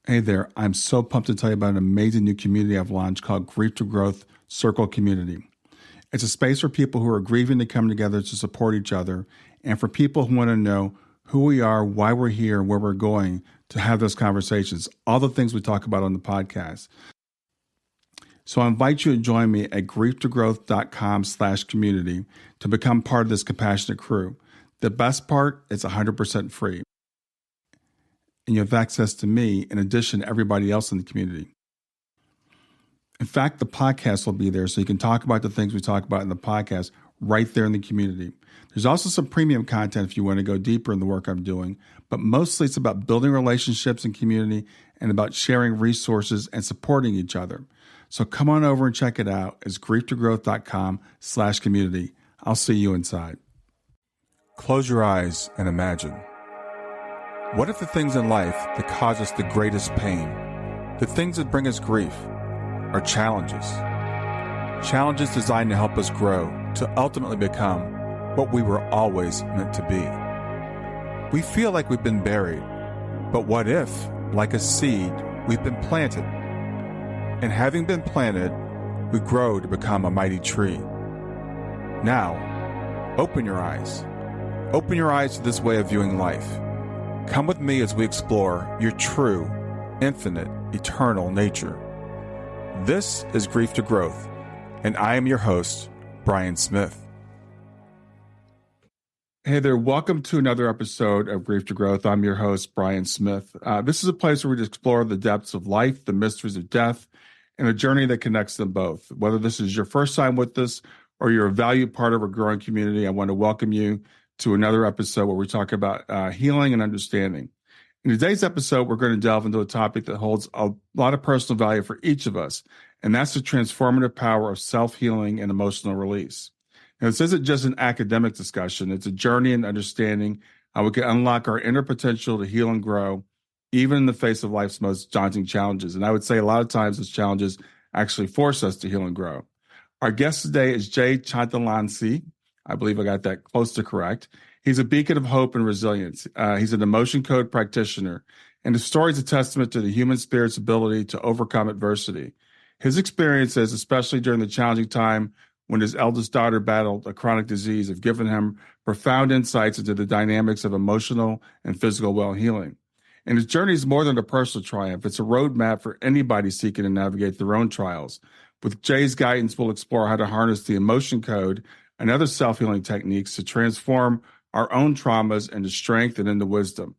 Hey there, I'm so pumped to tell you about an amazing new community I've launched called Grief to Growth Circle Community. It's a space for people who are grieving to come together to support each other, and for people who want to know who we are, why we're here, where we're going, to have those conversations, all the things we talk about on the podcast. So I invite you to join me at grieftogrowth.com/community to become part of this compassionate crew. The best part, it's 100% free. And you have access to me in addition to everybody else in the community. In fact, the podcast will be there so you can talk about the things we talk about in the podcast right there in the community. There's also some premium content if you want to go deeper in the work I'm doing, but mostly it's about building relationships and community and about sharing resources and supporting each other. So come on over and check it out. It's grieftogrowth.com/community. I'll see you inside. Close your eyes and imagine. What if the things in life that cause us the greatest pain, the things that bring us grief, are challenges? Challenges designed to help us grow, to ultimately become what we were always meant to be. We feel like we've been buried, but what if, like a seed, we've been planted? And having been planted, we grow to become a mighty tree. Now, open your eyes. Open your eyes to this way of viewing life. Come with me as we explore your true, infinite, eternal nature. This is Grief to Growth, and I am your host, Brian Smith. Hey there, welcome to another episode of Grief to Growth. I'm your host, Brian Smith. This is a place where we explore the depths of life, the mysteries of death, and a journey that connects them both. Whether this is your first time with us or you're a valued part of a growing community, I want to welcome you to another episode where we talk about healing and understanding. In today's episode, we're going to delve into a topic that holds a lot of personal value for each of us, and that's the transformative power of self-healing and emotional release. Now, this isn't just an academic discussion. It's a journey in understanding how we can unlock our inner potential to heal and grow, even in the face of life's most daunting challenges. And I would say a lot of times those challenges actually force us to heal and grow. Our guest today is Jay Chanthlangsy. I believe I got that close to correct. He's a beacon of hope and resilience. He's an emotion code practitioner, and his story is a testament to the human spirit's ability to overcome adversity. His experiences, especially during the challenging time when his eldest daughter battled a chronic disease, have given him profound insights into the dynamics of emotional and physical well-healing. And his journey is more than a personal triumph. It's a roadmap for anybody seeking to navigate their own trials. With Jay's guidance, we'll explore how to harness the emotion code and other self-healing techniques to transform our own traumas into strength and into wisdom.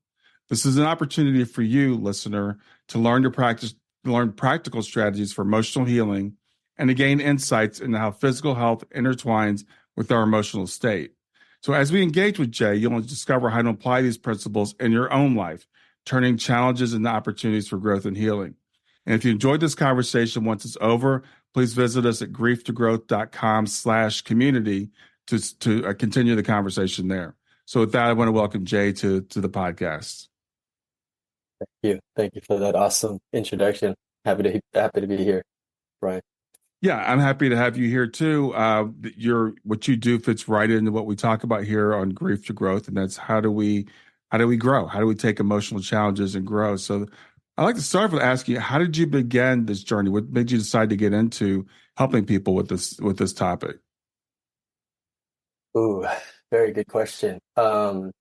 This is an opportunity for you, listener, to learn practical strategies for emotional healing and to gain insights into how physical health intertwines with our emotional state. So as we engage with Jay, you'll discover how to apply these principles in your own life, turning challenges into opportunities for growth and healing. And if you enjoyed this conversation once it's over, please visit us at grieftogrowth.com/community to continue the conversation there. So with that, I want to welcome Jay to the podcast. Thank you. Thank you for that awesome introduction. Happy to be here, Brian. Yeah, I'm happy to have you here too. What you do fits right into what we talk about here on Grief to Growth, and that's how do we grow? How do we take emotional challenges and grow? So I'd like to start with asking you, how did you begin this journey? What made you decide to get into helping people with this topic? Ooh, very good question. So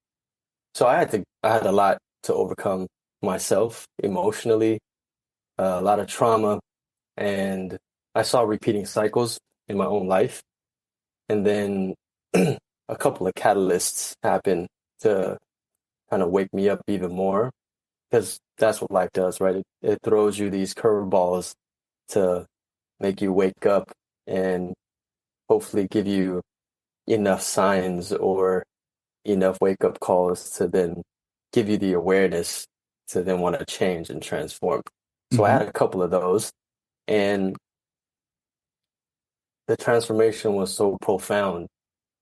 I had a lot to overcome myself emotionally, a lot of trauma, and I saw repeating cycles in my own life. And then a couple of catalysts happened to kind of wake me up even more, because that's what life does, right? It throws you these curveballs to make you wake up and hopefully give you enough signs or enough wake-up calls to then give you the awareness to then want to change and transform. So I had a couple of those, and the transformation was so profound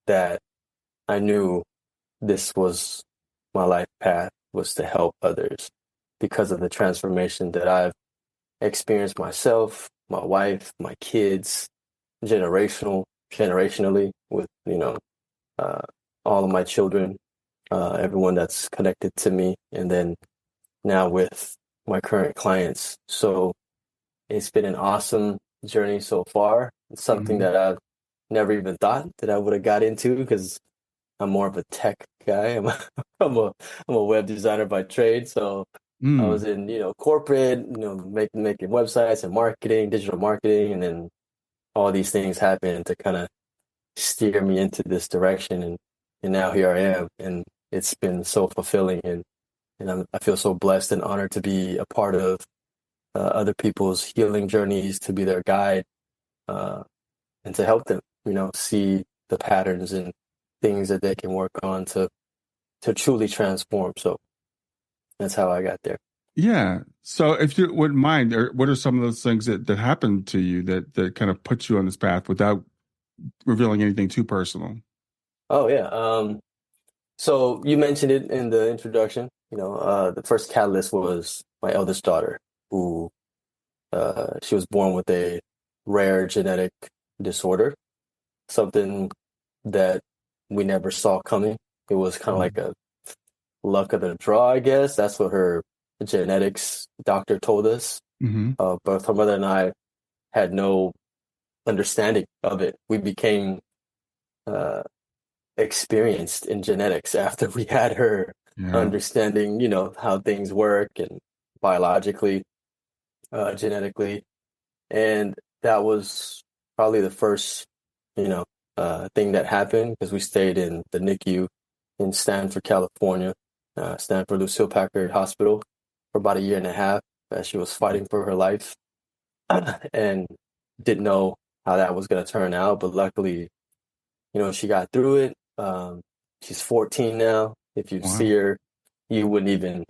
that I knew this was my life path, was to help others because of the transformation that I've experienced myself, my wife, my kids, generationally with, all of my children, everyone that's connected to me. And then now with my current clients. So it's been an awesome journey so far. It's something Hmm. that I've never even thought that I would have got into because I'm more of a tech guy. I'm a I'm a web designer by trade. So I was Mm. in, corporate, making websites and marketing, digital marketing, and then all these things happened to kind of steer me into this direction, and now here I am, and it's been so fulfilling, and I feel so blessed and honored to be a part of other people's healing journeys, to be their guide, uh, and to help them, see the patterns and things that they can work on to truly transform. So that's how I got there. Yeah. So if you wouldn't mind, what are some of those things that happened to you that kind of put you on this path without revealing anything too personal? Oh yeah. So you mentioned it in the introduction. The first catalyst was my eldest daughter, who she was born with a rare genetic disorder, something that we never saw coming. It was kind of like a luck of the draw, I guess. That's what her genetics doctor told us. Mm-hmm. But her mother and I had no understanding of it. We became uh, experienced in genetics after we had her, Yeah. understanding, how things work and biologically, genetically. And that was probably the first, you know, thing that happened because we stayed in the NICU in Stanford, California, Stanford Lucille Packard Hospital for about a year and a half as she was fighting for her life and didn't know how that was going to turn out. But luckily, she got through it. She's 14 now. If you see Wow. her, you wouldn't even,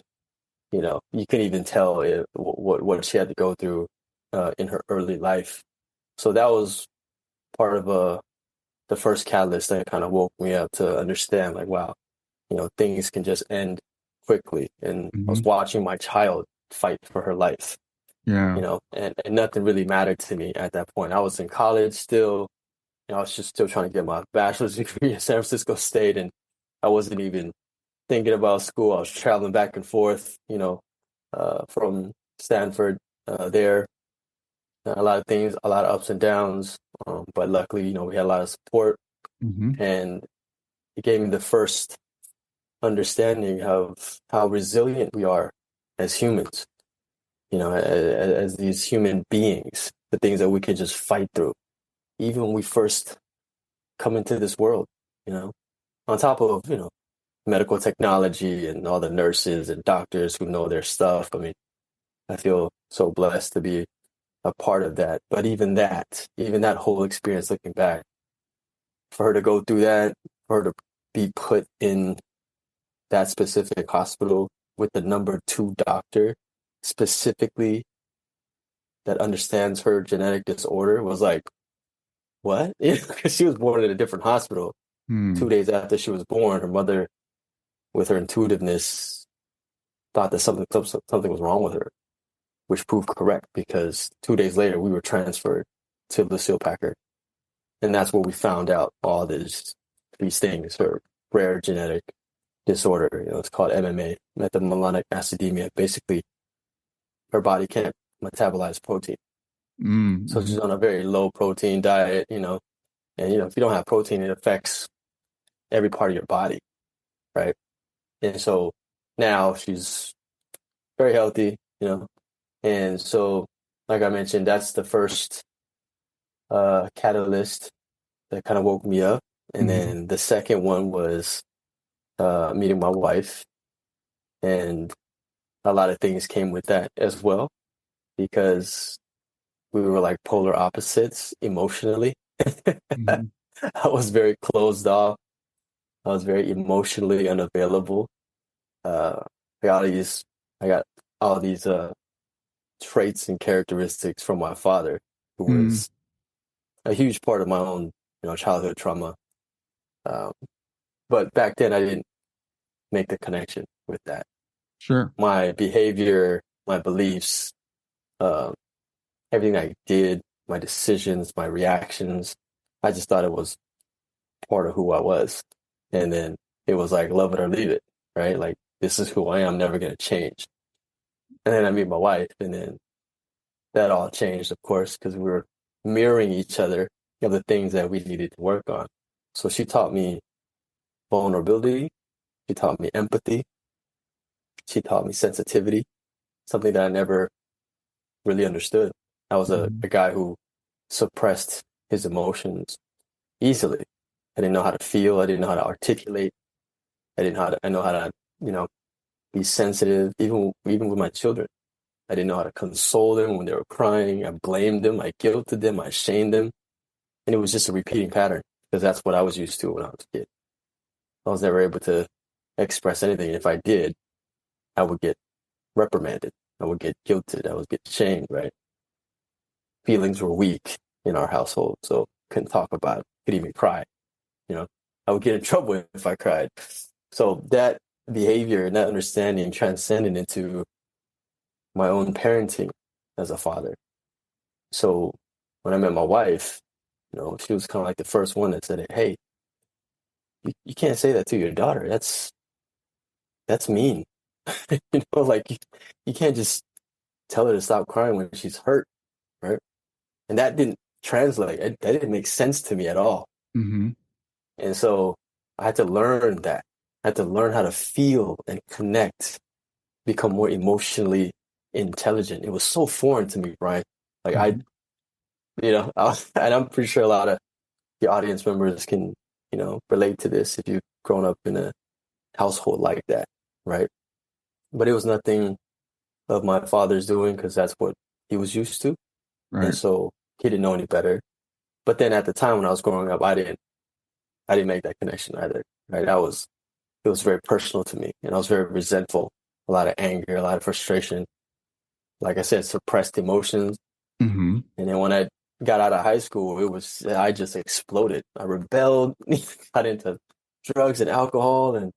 you couldn't even tell what she had to go through in her early life. So that was part of the first catalyst that kind of woke me up to understand, like, wow, things can just end quickly. And I was Hmm. watching my child fight for her life, Yeah. and nothing really mattered to me at that point. I was in college still. I was just still trying to get my bachelor's degree at San Francisco State, and I wasn't even thinking about school. I was traveling back and forth, from Stanford there. A lot of things, a lot of ups and downs. But luckily, we had a lot of support, Hmm. and it gave me the first understanding of how resilient we are as humans, as these human beings, the things that we can just fight through, even when we first come into this world, on top of, medical technology and all the nurses and doctors who know their stuff. I mean, I feel so blessed to be a part of that. But even that whole experience looking back, for her to go through that, for her to be put in that specific hospital with the number two doctor specifically that understands her genetic disorder was like, what? Because she was born in a different hospital. Hmm. 2 days after she was born, her mother, with her intuitiveness, thought that something was wrong with her, which proved correct because 2 days later we were transferred to Lucille Packard, and that's where we found out all these things. Her rare genetic disorder, it's called MMA, methylmalonic acidemia. Basically, her body can't metabolize protein, so Mm-hmm. she's on a very low protein diet. And if you don't have protein, it affects every part of your body, right? And so now she's very healthy, and so, like I mentioned, that's the first catalyst that kind of woke me up. And Hmm. then the second one was meeting my wife, and a lot of things came with that as well because we were like polar opposites emotionally. Hmm. I was very closed off. I was very emotionally unavailable. Uh, I got all these, I got all these traits and characteristics from my father, who Hmm. was a huge part of my own, childhood trauma. Um, but back then, I didn't make the connection with that. Sure. My behavior, my beliefs, uh, everything I did, my decisions, my reactions, I just thought it was part of who I was. And then it was like, love it or leave it, right? Like, this is who I am, never going to change. And then I meet my wife, and then that all changed, of course, because we were mirroring each other of the things that we needed to work on. So she taught me vulnerability. She taught me empathy. She taught me sensitivity, something that I never really understood. I was Mhm. a guy who suppressed his emotions easily. I didn't know how to feel. I didn't know how to articulate. I know how to, you know, be sensitive, even with my children. I didn't know how to console them when they were crying. I blamed them. I guilted them. I shamed them. And it was just a repeating pattern because that's what I was used to when I was a kid. I was never able to express anything. If I did, I would get reprimanded. I would get guilted. I would get shamed, right? Feelings were weak in our household, so couldn't talk about it. Could even cry, you know. I would get in trouble if I cried. So that behavior and that understanding transcended into my own parenting as a father. So when I met my wife, she was kind of like the first one that said, "Hey, you can't say that to your daughter. That's mean." Like you can't just tell her to stop crying when she's hurt, right? And that didn't translate. That didn't make sense to me at all. Mhm. And so I had to learn that. I had to learn how to feel and connect, become more emotionally intelligent. It was so foreign to me, Brian. Like Mhm. and I'm pretty sure a lot of the audience members can, relate to this if you've grown up in a household like that, right? But it was nothing of my father's doing because that's what he was used to. And Right. so he didn't know any better. But then at the time when I was growing up, I didn't make that connection either, right? It was very personal to me and I was very resentful, a lot of anger, a lot of frustration. Like I said, suppressed emotions. Mhm. And then when I got out of high school, I just exploded. I rebelled, got into drugs and alcohol and,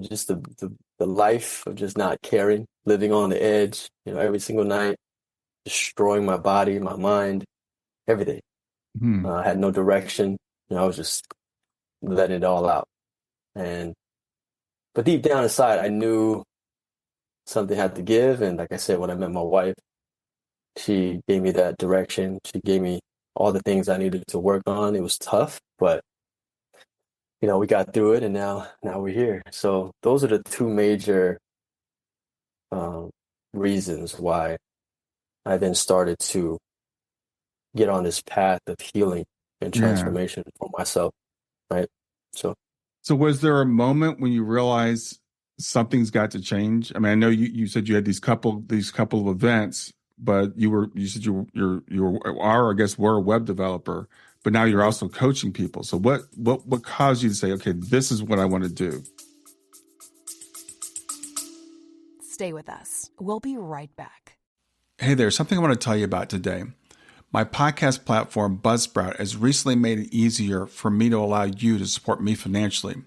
just the life of just not caring, living on the edge, every single night, destroying my body, my mind, everything. Mhm. I had no direction. I was just letting it all out. And but deep down inside, I knew something had to give. And like I said, when I met my wife, she gave me that direction. She gave me all the things I needed to work on. It was tough, but we got through it, and now we're here. So those are the two major um, reasons why I then started to get on this path of healing and Yeah. transformation for myself, right? So. So was there a moment when you realized something's got to change? I mean, I know you said you had these couple of events, but you said I guess were a web developer, but now you're Mhm. also coaching people. So what caused you to say, okay, this is what I want to do? Stay with us. We'll be right back. Hey there, something I want to tell you about today. My podcast platform, Buzzsprout, has recently made it easier for me to allow you to support me financially.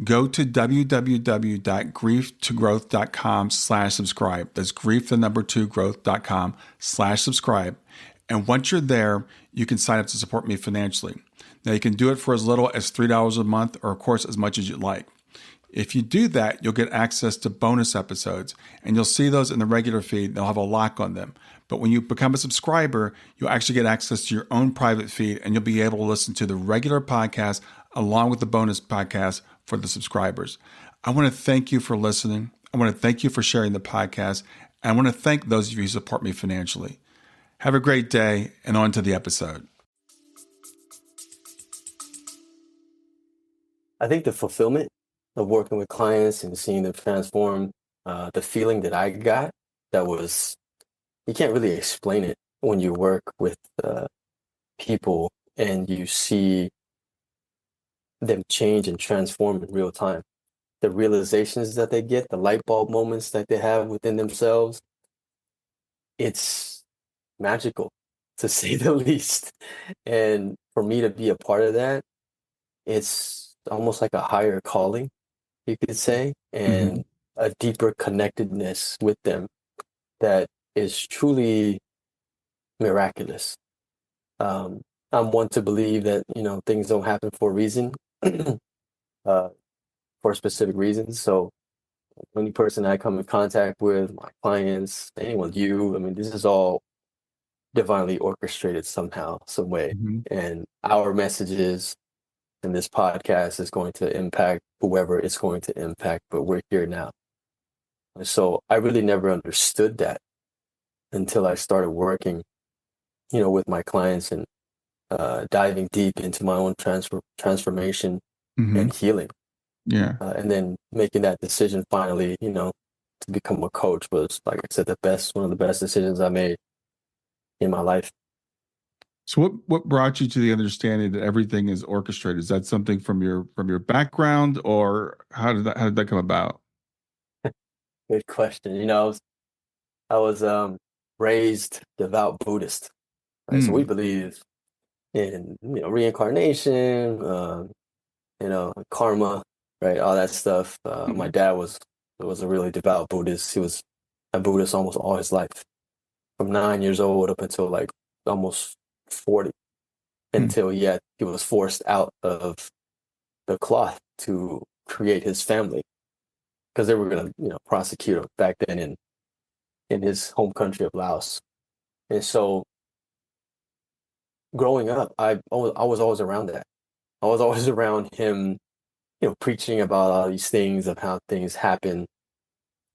Go to www.grieftogrowth.com/subscribe. That's grief, the number two, growth.com/subscribe. And once you're there, you can sign up to support me financially. Now, you can do it for as little as $3 a month or, of course, as much as you'd like. If you do that, you'll get access to bonus episodes, and you'll see those in the regular feed. They'll have a lock on them. But when you become a subscriber, you'll actually get access to your own private feed, and you'll be able to listen to the regular podcast along with the bonus podcast for the subscribers. I want to thank you for listening. I want to thank you for sharing the podcast. And I want to thank those of you who support me financially. Have a great day, and on to the episode. I think the fulfillment of working with clients and seeing them transform, the feeling that I got, that was, you can't really explain it when you work with people and you see them change and transform in real time. The realizations that they get, the light bulb moments that they have within themselves, it's magical to say the least. And for me to be a part of that, it's almost like a higher calling, you could say, Mm-hmm. and a deeper connectedness with them that is truly miraculous. Um, I'm one to believe that, things don't happen for a reason, for specific reasons. So any person I come in contact with, my clients, anyone, you, I mean, this is all divinely orchestrated somehow, some way. Hmm. And our messages in this podcast is going to impact whoever it's going to impact, but we're here now. And so I really never understood that until I started working, with my clients and diving deep into my own transformation Hmm. and healing. Yeah. And then making that decision finally, to become a coach was, like I said, one of the best decisions I made in my life. So what brought you to the understanding that everything is orchestrated? Is that something from your background, or how did that come about? Good question. I was raised devout Buddhist, right? So we Mm. believe in, reincarnation, karma, right? All that stuff. My Mm. dad was a really devout Buddhist. He was a Buddhist almost all his life, from 9 years old up until like almost 40, Mm. until he was forced out of the cloth to create his family because they were gonna, prosecute him back then in his home country of Laos. And so growing up, I was always around that. I was always around him, preaching about all these things of how things happen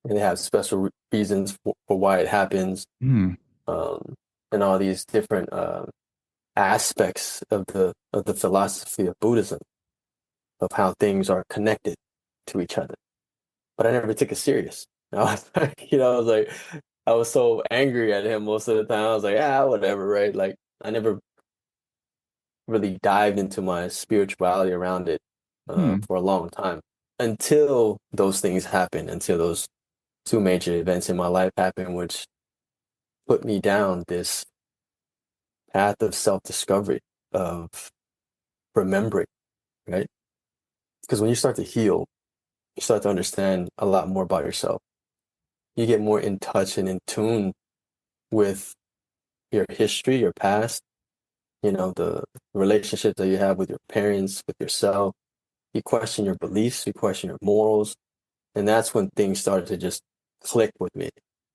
and they have special reasons for why it happens, Mm. um, and all these different aspects of the philosophy of Buddhism, of how things are connected to each other. But I never took it serious. I was like, I was so angry at him most of the time. I was like, whatever, right? Like, I never really dived into my spirituality around it Mm. for a long time until those things happened, until those two major events in my life happened, which put me down this path of self-discovery, of remembering, right? Because when you start to heal, you start to understand a lot more about yourself. You get more in touch and in tune with your history, your past, the relationships that you have with your parents, with yourself. You question your beliefs, you question your morals. And that's when things started to just click with me.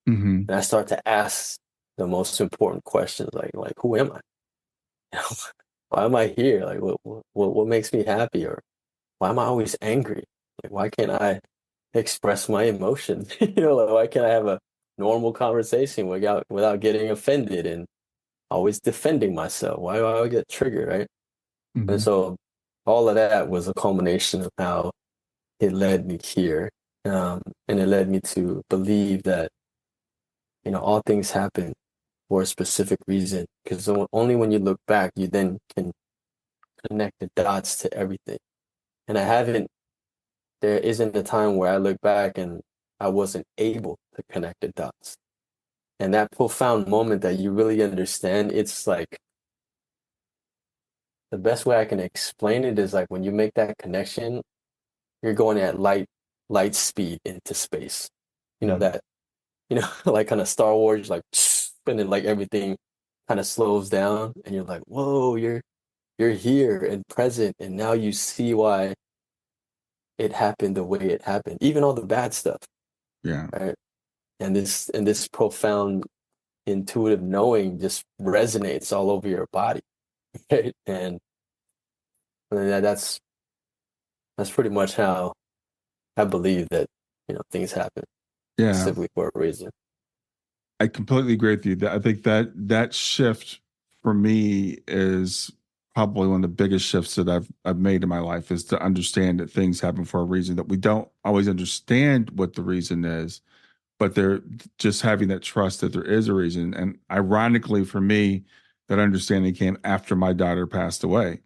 Hmm. And I start to ask the most important questions, like who am I? Why am I here? Like what makes me happy? Or why am I always angry? Like why can't I express my emotion? Like why can't I have a normal conversation without getting offended and always defending myself? Why do I get triggered, right? And Hmm. so all of that was a culmination of how it led me here. And it led me to believe that, all things happen for a specific reason. Because only when you look back, you then can connect the dots to everything. And there isn't a time where I look back and I wasn't able to connect the dots. And that profound moment that you really understand, it's like the best way I can explain it is like when you make that connection, you're going at light speed into space. Mm. That, like kind of Star Wars, like, and then like everything kind of slows down and you're like, whoa, you're here and present. And now you see why it happened the way it happened, even all the bad stuff, Yeah. right? And this profound intuitive knowing just resonates all over your body, right? And that's pretty much how I believe that, things happen Yeah. simply for a reason. I completely agree with you. I think that shift for me is probably one of the biggest shifts that I've made in my life, is to understand that things happen for a reason, that we don't always understand what the reason is, but they're just having that trust that there is a reason. And ironically for me, that understanding came after my daughter passed away.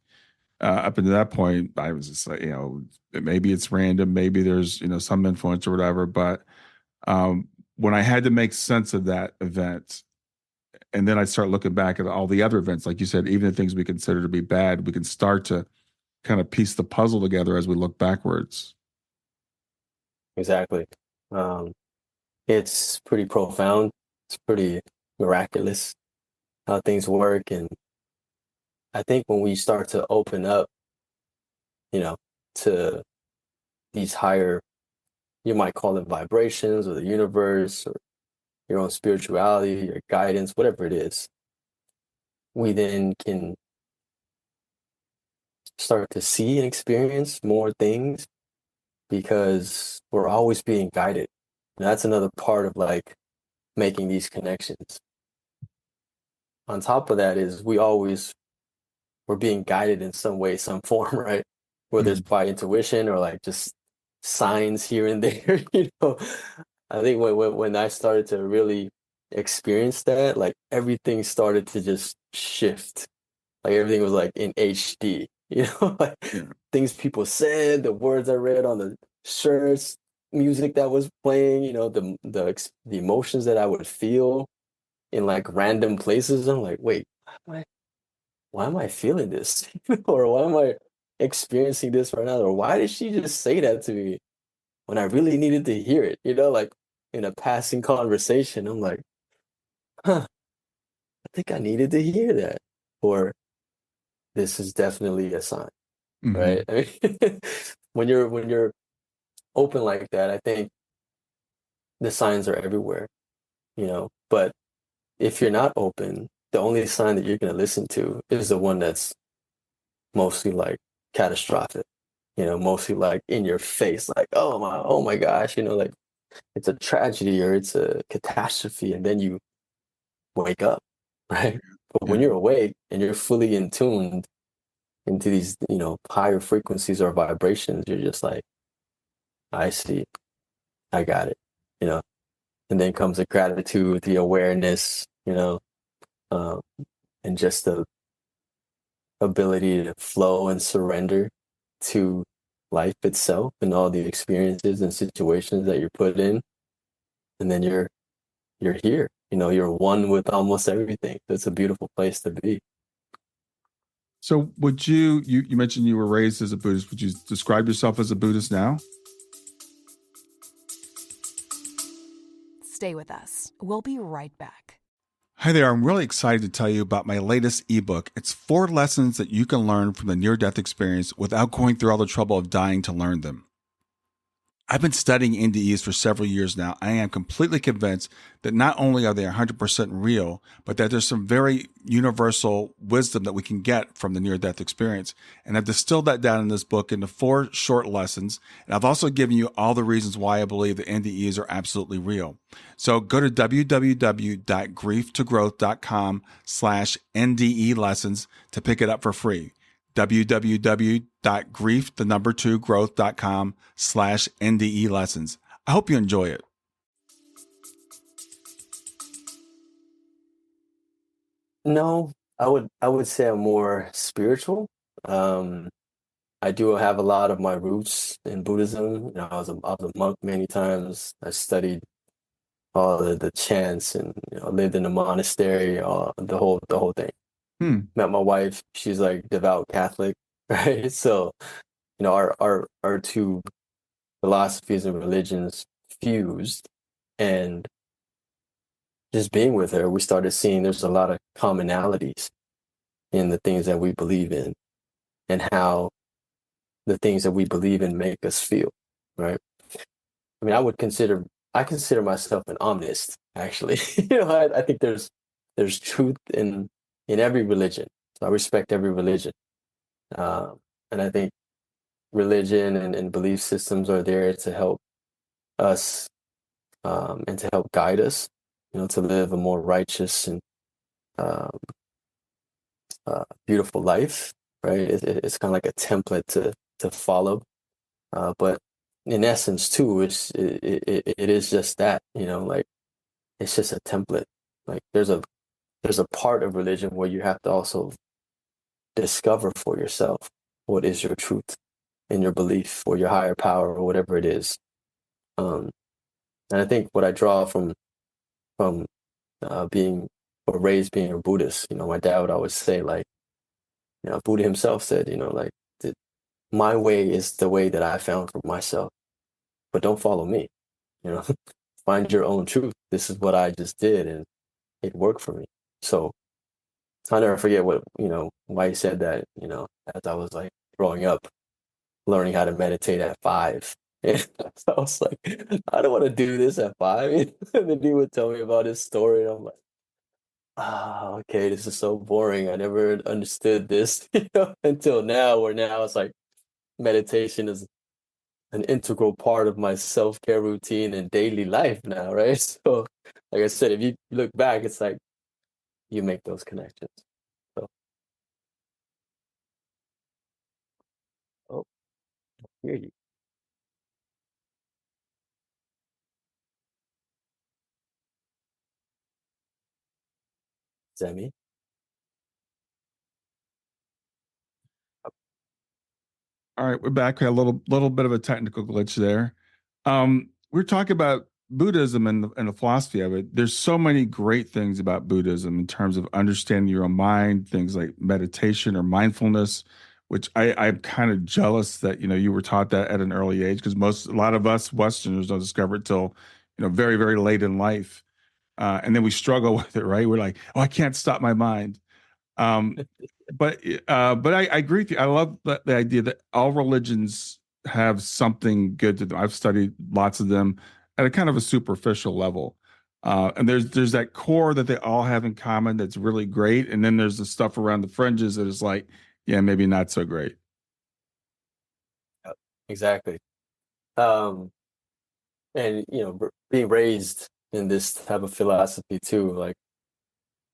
Up until that point, I was just like, maybe it's random, maybe there's, some influence or whatever. But um, when I had to make sense of that event, and then I start looking back at all the other events, like you said, even the things we consider to be bad, we can start to kind of piece the puzzle together as we look backwards. Exactly. Um, it's pretty profound. It's pretty miraculous how things work. And I think when we start to open up, you know, to these higher you might call them vibrations or the universe or your own spirituality, your guidance, whatever it is, we then can start to see and experience more things because we're always being guided. And that's another part of like making these connections. On top of that is we're being guided in some way, some form, right? Whether it's by intuition or like just signs here and there, I think when I started to really experience that, like everything started to just shift. Like everything was like in HD, like things people said, the words I read on the shirts, music that was playing, the emotions that I would feel in like random places. I'm like, wait, why am I feeling this? Or why am I experiencing this right now? Or why did she just say that to me when I really needed to hear it? Like in a passing conversation, I'm like, huh, I think I needed to hear that. Or this is definitely a sign, right? I mean, when you're open like that, I think the signs are everywhere, But if you're not open, the only sign that you're going to listen to is the one that's mostly like catastrophic, mostly like in your face, like, oh my gosh, like it's a tragedy or it's a catastrophe, and then you wake up, right? But when you're awake and you're fully in tuned into these, higher frequencies or vibrations, you're just like, I see, I got it, you know. And then comes the gratitude, the awareness, um, and just the ability to flow and surrender to life itself and all the experiences and situations that you're put in. And then you're here, you're one with almost everything. It's a beautiful place to be. So would you mentioned you were raised as a Buddhist. Would you describe yourself as a Buddhist now? Stay with us. We'll be right back. Hi there. I'm really excited to tell you about my latest ebook. It's 4 lessons that you can learn from the near-death experience without going through all the trouble of dying to learn them. I've been studying NDEs for several years now. I am completely convinced that not only are they 100% real, but that there's some very universal wisdom that we can get from the near-death experience. And I've distilled that down in this book into 4 short lessons. And I've also given you all the reasons why I believe that NDEs are absolutely real. So go to www.grieftogrowth.com/NDE lessons to pick it up for free. www.growth.com/NDE lessons. I hope you enjoy it. No, I would say I'm more spiritual. I do have a lot of my roots in Buddhism. I was a monk many times. I studied all the chants and lived in a monastery, the whole thing. Met my wife. She's like devout Catholic, right? So, our two philosophies and religions fused, and just being with her, we started seeing there's a lot of commonalities in the things that we believe in and how the things that we believe in make us feel, right? I mean, I consider myself an omnist, actually. I think there's truth in every religion. So I respect every religion. And I think religion and belief systems are there to help us, and to help guide us, to live a more righteous and um, beautiful life, right? It's kind of like a template to follow, but in essence, too, it is just that, like it's just a template. Like there's a part of religion where you have to also discover for yourself what is your truth in your belief or your higher power or whatever it is. Um, and I think what I draw from being or raised being a Buddhist, my dad would always say, like, Buddha himself said, like, my way is the way that I found for myself, but don't follow me, you know, find your own truth. This is what I just did, and it worked for me. So I'll never forget why he said that, as I was like growing up, learning how to meditate at 5. And so I was like, I don't want to do this at 5. And then he would tell me about his story, and I'm like, okay, this is so boring. I never understood this, until now, where now it's like meditation is an integral part of my self-care routine and daily life now, right? So, like I said, if you look back, it's like you make those connections. So, oh, hear you, Zemi. All right, we're back. We had a little bit of a technical glitch there. We're talking about Buddhism and the philosophy of it. There's so many great things about Buddhism in terms of understanding your own mind, things like meditation or mindfulness, which I'm kind of jealous that you were taught that at an early age, because a lot of us Westerners don't discover it till very, very late in life, and then we struggle with it. Right? We're like, oh, I can't stop my mind. Um, but I agree with you. I love the idea that all religions have something good to them. I've studied lots of them at a kind of a superficial level. And there's that core that they all have in common that's really great. And then there's the stuff around the fringes that is like, yeah, maybe not so great. Yep, exactly. Um, and being raised in this type of philosophy too, like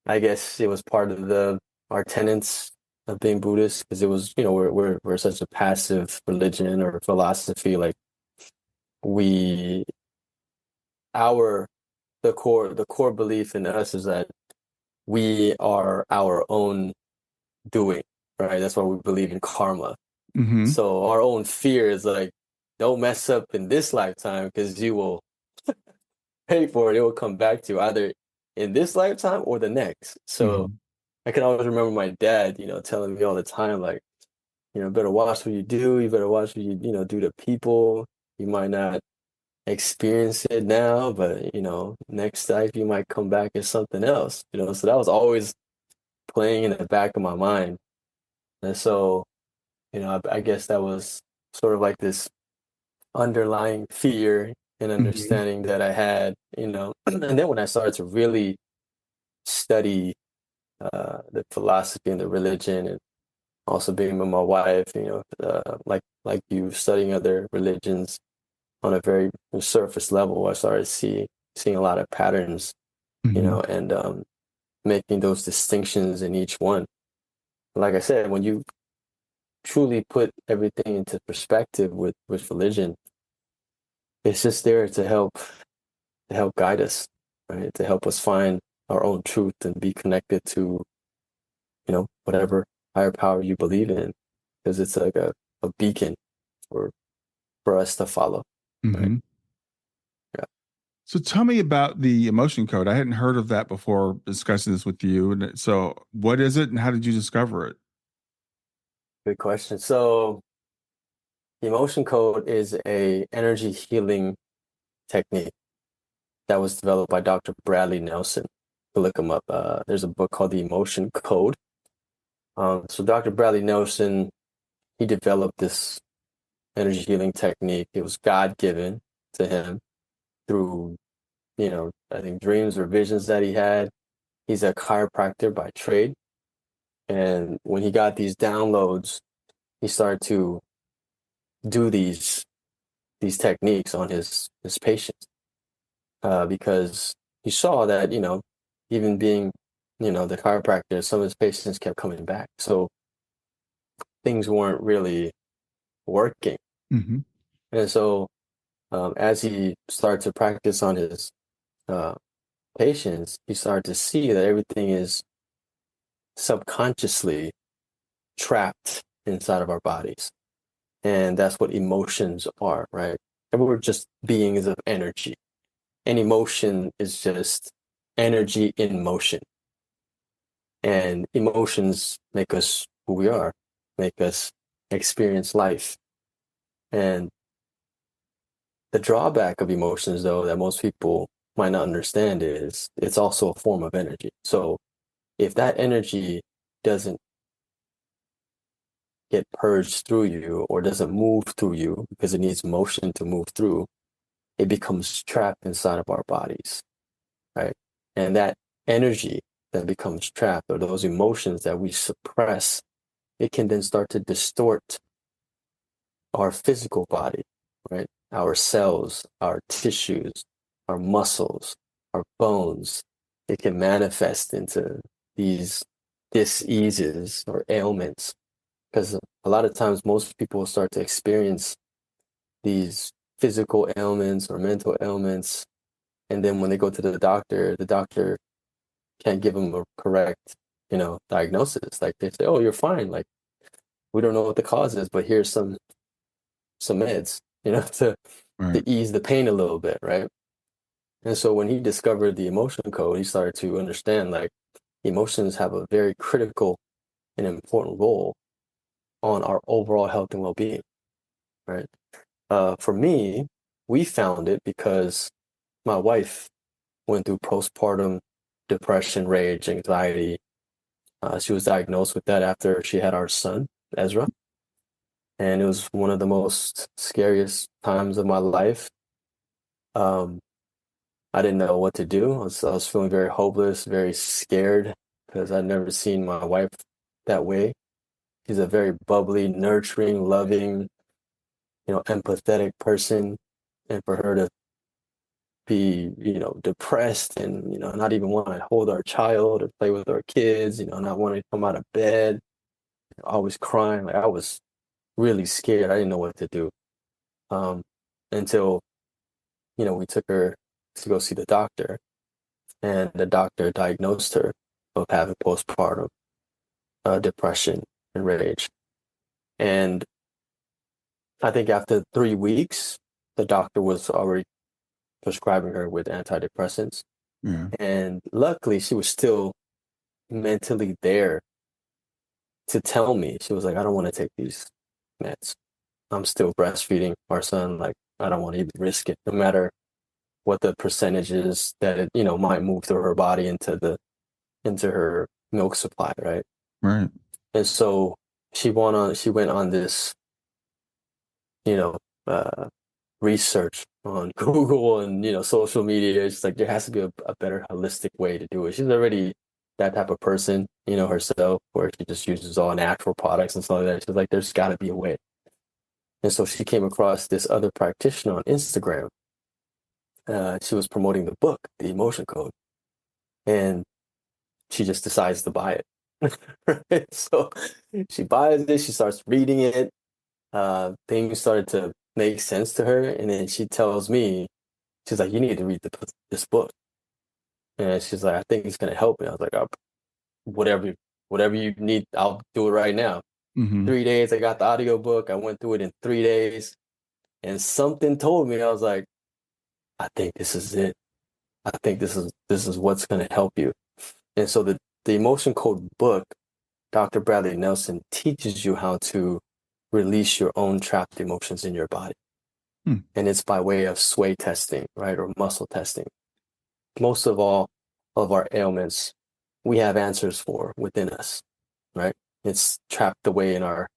I guess it was part of the our tenets of being Buddhist, because it was, we're such a passive religion or philosophy. Like we our the core belief in us is that we are our own doing, right? That's why we believe in karma. Hmm. So our own fear is like, don't mess up in this lifetime, because you will pay for it. It will come back to you either in this lifetime or the next. So Hmm. I can always remember my dad, telling me all the time, like, better watch what you do. You better watch what you do to people. You might not experience it now, but next life you might come back as something else. So that was always playing in the back of my mind. And so, I guess that was sort of like this underlying fear and Hmm. understanding that I had, and then when I started to really study the philosophy and the religion, and also being with my wife, like you, studying other religions on a very surface level, I started seeing a lot of patterns, Hmm. and making those distinctions in each one. Like I said, when you truly put everything into perspective with religion, it's just there to help guide us, right? To help us find our own truth and be connected to, whatever higher power you believe in, because it's like a beacon for us to follow, right? Hmm. Yeah, So tell me about the emotion code. I hadn't heard of that before discussing this with you. And so what is it and how did you discover it? good question. So the emotion code is a energy healing technique that was developed by Dr. Bradley Nelson. To look him up. There's a book called The Emotion Code. So Dr. Bradley Nelson, he developed this energy healing technique. It was God-given to him through, I think dreams or visions that he had. He's a chiropractor by trade. And when he got these downloads, he started to do these techniques on his patients, because he saw that, even being, the chiropractor, some of his patients kept coming back. So things weren't really working. Hmm. And so, as he started to practice on his uh, patients, he started to see that everything is subconsciously trapped inside of our bodies. And that's what emotions are, right? And we're just beings of energy. And emotion is just energy in motion. And emotions make us who we are, make us experience life. And the drawback of emotions, though, that most people might not understand is it's also a form of energy. So if that energy doesn't get purged through you or doesn't move through you because it needs motion to move through, it becomes trapped inside of our bodies, right? And that energy that becomes trapped, or those emotions that we suppress, it can then start to distort our physical body, right? Our cells, our tissues, our muscles, our bones. It can manifest into these diseases or ailments, because a lot of times most people start to experience these physical ailments or mental ailments, and then when they go to the doctor can't give them a correct, diagnosis. Like they say, "Oh, you're fine. Like we don't know what the cause is, but here's some meds, to Right. ease the pain a little bit, right?" And so when he discovered the emotion code, he started to understand like emotions have a very critical and important role on our overall health and well-being, right? For me, we found it because my wife went through postpartum depression, rage, anxiety. She was diagnosed with that after she had our son, Ezra. And it was one of the most scariest times of my life. Um, I didn't know what to do. I was feeling very hopeless, very scared because I'd never seen my wife that way. She's a very bubbly, nurturing, loving, empathetic person. And for her to be, depressed and, not even want to hold our child or play with our kids, not wanting to come out of bed, always crying. Like I was really scared. I didn't know what to do. Um, until, we took her to go see the doctor, and the doctor diagnosed her of having postpartum depression and rage. And I think after 3 weeks, the doctor was already prescribing her with antidepressants. Yeah. And luckily, she was still mentally there to tell me. She was like, "I don't want to take these meds. I'm still breastfeeding our son. Like, I don't want to even risk it, no matter what the percentage is that it, might move through her body into her milk supply, right?" Right. And so she went on this, you know, uh, research on Google and, social media. It's like there has to be a better holistic way to do it. She's already that type of person, herself, where she just uses all natural products and stuff like that. She's like, there's got to be a way. And so she came across this other practitioner on Instagram. She was promoting the book, The Emotion Code, and she just decides to buy it. Right? So she buys it, she starts reading it. Things started to make sense to her, and then she tells me, she's like, "You need to read this book." And she's like, "I think it's gonna help me." I was like, "Oh, whatever you need, I'll do it right now." Mm-hmm. 3 days, I got the audiobook. I went through it in 3 days, and something told me, I was like, "I think this is it. I think this is what's gonna help you." And so the Emotion Code book, Dr. Bradley Nelson teaches you how to release your own trapped emotions in your body. Hmm. And it's by way of sway testing, right? Or muscle testing. Most of all of our ailments, we have answers for within us, right? It's trapped away in our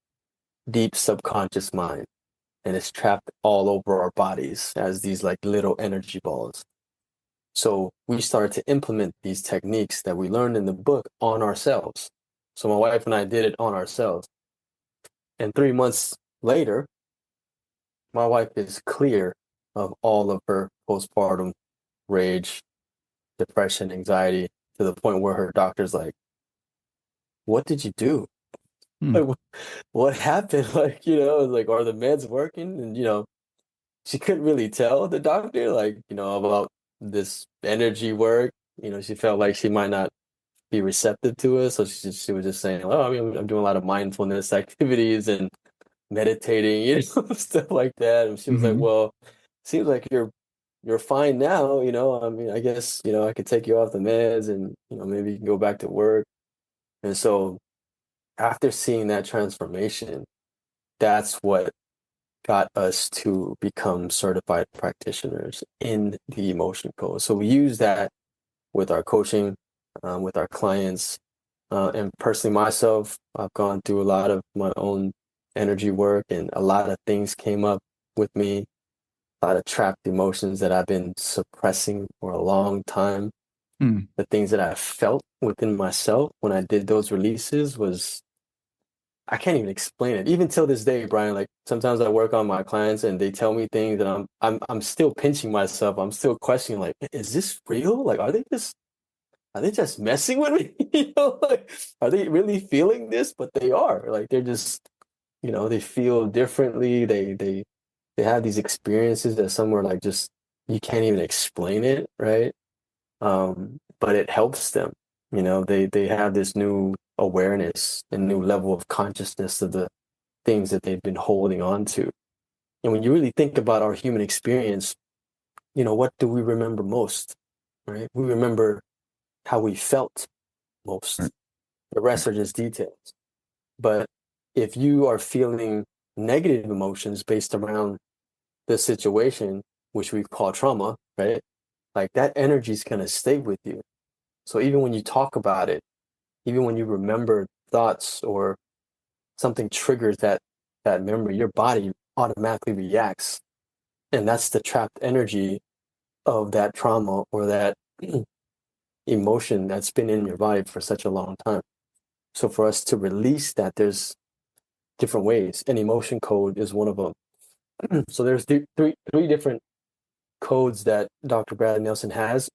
deep subconscious mind, and it's trapped all over our bodies as these like little energy balls. So we started to implement these techniques that we learned in the book on ourselves. So my wife and I did it on ourselves. And 3 months later, my wife is clear of all of her postpartum rage, depression, anxiety, to the point where her doctor's like, "What did you do? Hmm. Like, what happened?" Like, like, "Are the meds working?" And, she couldn't really tell the doctor, like, about this energy work. She felt like she might not be receptive to it. So she was just saying, "Oh, I mean, I'm doing a lot of mindfulness activities and meditating, stuff like that." And she was like, Mm-hmm. "Well, seems like you're fine now, I mean, I guess, I could take you off the meds and, maybe you can go back to work." And so after seeing that transformation, that's what got us to become certified practitioners in the emotion code. So we use that with our coaching, with our clients. And personally, myself, I've gone through a lot of my own energy work, and a lot of things came up with me, a lot of trapped emotions that I've been suppressing for a long time. Mm. The things that I felt within myself when I did those releases was, I can't even explain it. Even till this day, Brian, like sometimes I work on my clients and they tell me things that I'm still pinching myself. I'm still questioning, like, is this real? Like, are they just messing with me? Like, are they really feeling this? But they are. Like, they're just, they feel differently. They have these experiences that some are like, just you can't even explain it, right? But it helps them. They have this new awareness and new level of consciousness of the things that they've been holding on to. And when you really think about our human experience, what do we remember most, right? We remember how we felt Right. most. The rest are just details. But if you are feeling negative emotions based around the situation, which we call trauma, right? Like that energy is going to stay with you. So even when you talk about it, even when you remember thoughts or something triggers that memory, your body automatically reacts. And that's the trapped energy of that trauma or that emotion that's been in your body for such a long time. So for us to release that, there's different ways. And emotion code is one of them. So there's three different codes that Dr. Bradley Nelson has.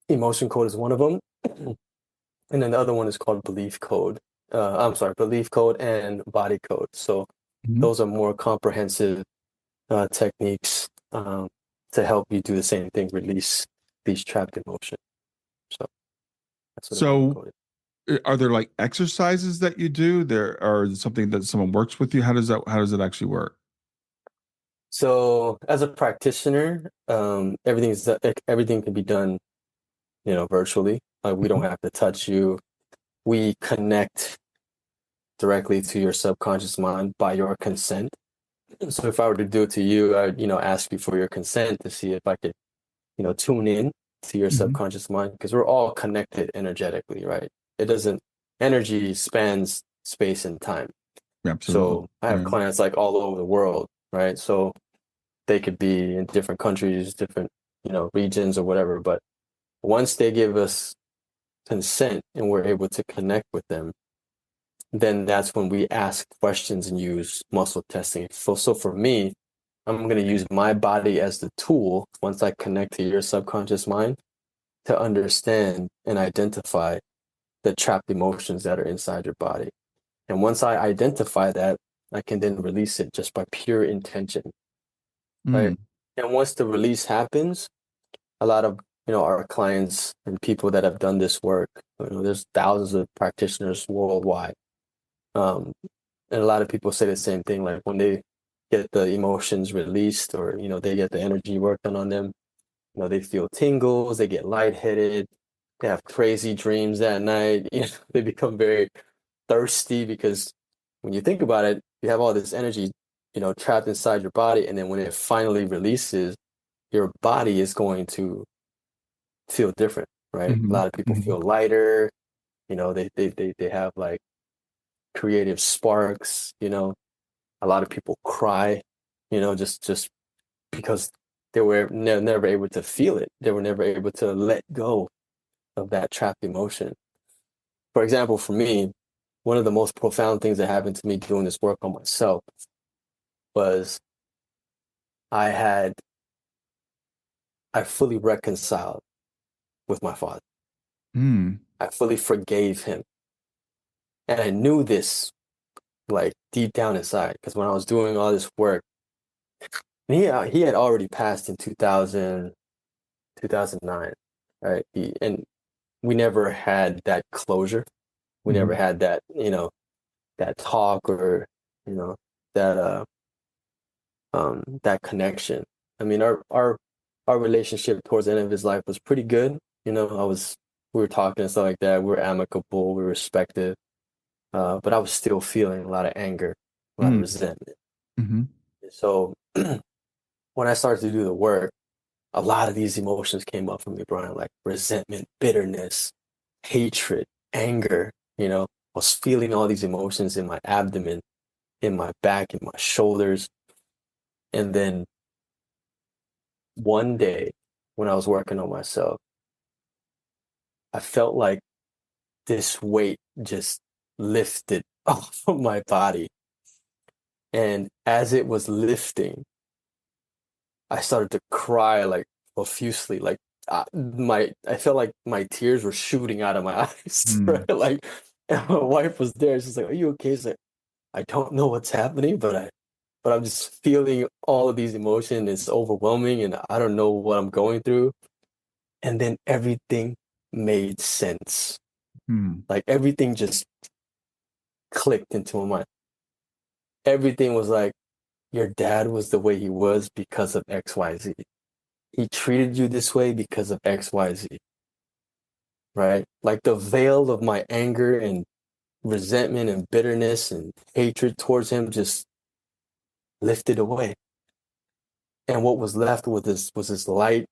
Emotion code is one of them. And then the other one is called belief code. I'm sorry, belief code and body code. So Mhm. those are more comprehensive techniques to help you do the same thing, release these trapped emotions. So that's what emotion So, code is. are there like exercises that you do there, or is it something that someone works with you? How does it actually work? So as a practitioner, everything can be done, virtually. Like we don't Mhm. have to touch you. We connect directly to your subconscious mind by your consent. So if I were to do it to you, I'd, ask you for your consent to see if I could, tune in to your Mhm. subconscious mind, because we're all connected energetically, right? It doesn't, energy spans space and time. Absolutely. So I have Yeah. clients like all over the world, right? So they could be in different countries, different, regions or whatever. But once they give us consent and we're able to connect with them, then that's when we ask questions and use muscle testing. So for me, I'm going to use my body as the tool once I connect to your subconscious mind to understand and identify the trapped emotions that are inside your body. And once I identify that, I can then release it just by pure intention, right? Mm. And once the release happens, a lot of, our clients and people that have done this work, there's thousands of practitioners worldwide. Um, and a lot of people say the same thing, like when they get the emotions released or, they get the energy work done on them, they feel tingles, they get lightheaded, they have crazy dreams that night, they become very thirsty because when you think about it, you have all this energy, trapped inside your body. And then when it finally releases, your body is going to feel different, right? A Mhm. lot of people Mhm. feel lighter, they have like creative sparks, a lot of people cry, just because they were never able to feel it. They were never able to let go of that trapped emotion. For example, for me, one of the most profound things that happened to me doing this work on myself was I had, I fully reconciled with my father. Mm. I fully forgave him. And I knew this like deep down inside because when I was doing all this work, he had already passed in 2009, right? And we never had that closure. We never Mhm. had that, that talk or, you know, that that connection. I mean, our relationship towards the end of his life was pretty good. We were talking and stuff like that. We were amicable, we were respected. But I was still feeling a lot of anger, a lot of Mm. resentment. Mhm. So when I started to do the work, a lot of these emotions came up for me, Brian, like resentment, bitterness, hatred, anger. I was feeling all these emotions in my abdomen. in my back, in my shoulders. And then one day when I was working on myself, I felt like this weight just lifted off of my body. And as it was lifting, I started to cry like profusely. Like I felt like my tears were shooting out of my eyes, Mm. right? Like, and my wife was there. She's like, "Are you okay?" She's like, "I don't know what's happening, but I'm just feeling all of these emotions. It's overwhelming, and I don't know what I'm going through." And then everything made sense. Mm. Like everything just clicked into my mind. Everything was like, your dad was the way he was because of XYZ. He treated you this way because of XYZ, right? Like the veil of my anger and resentment and bitterness and hatred towards him just lifted away. And what was left was this light,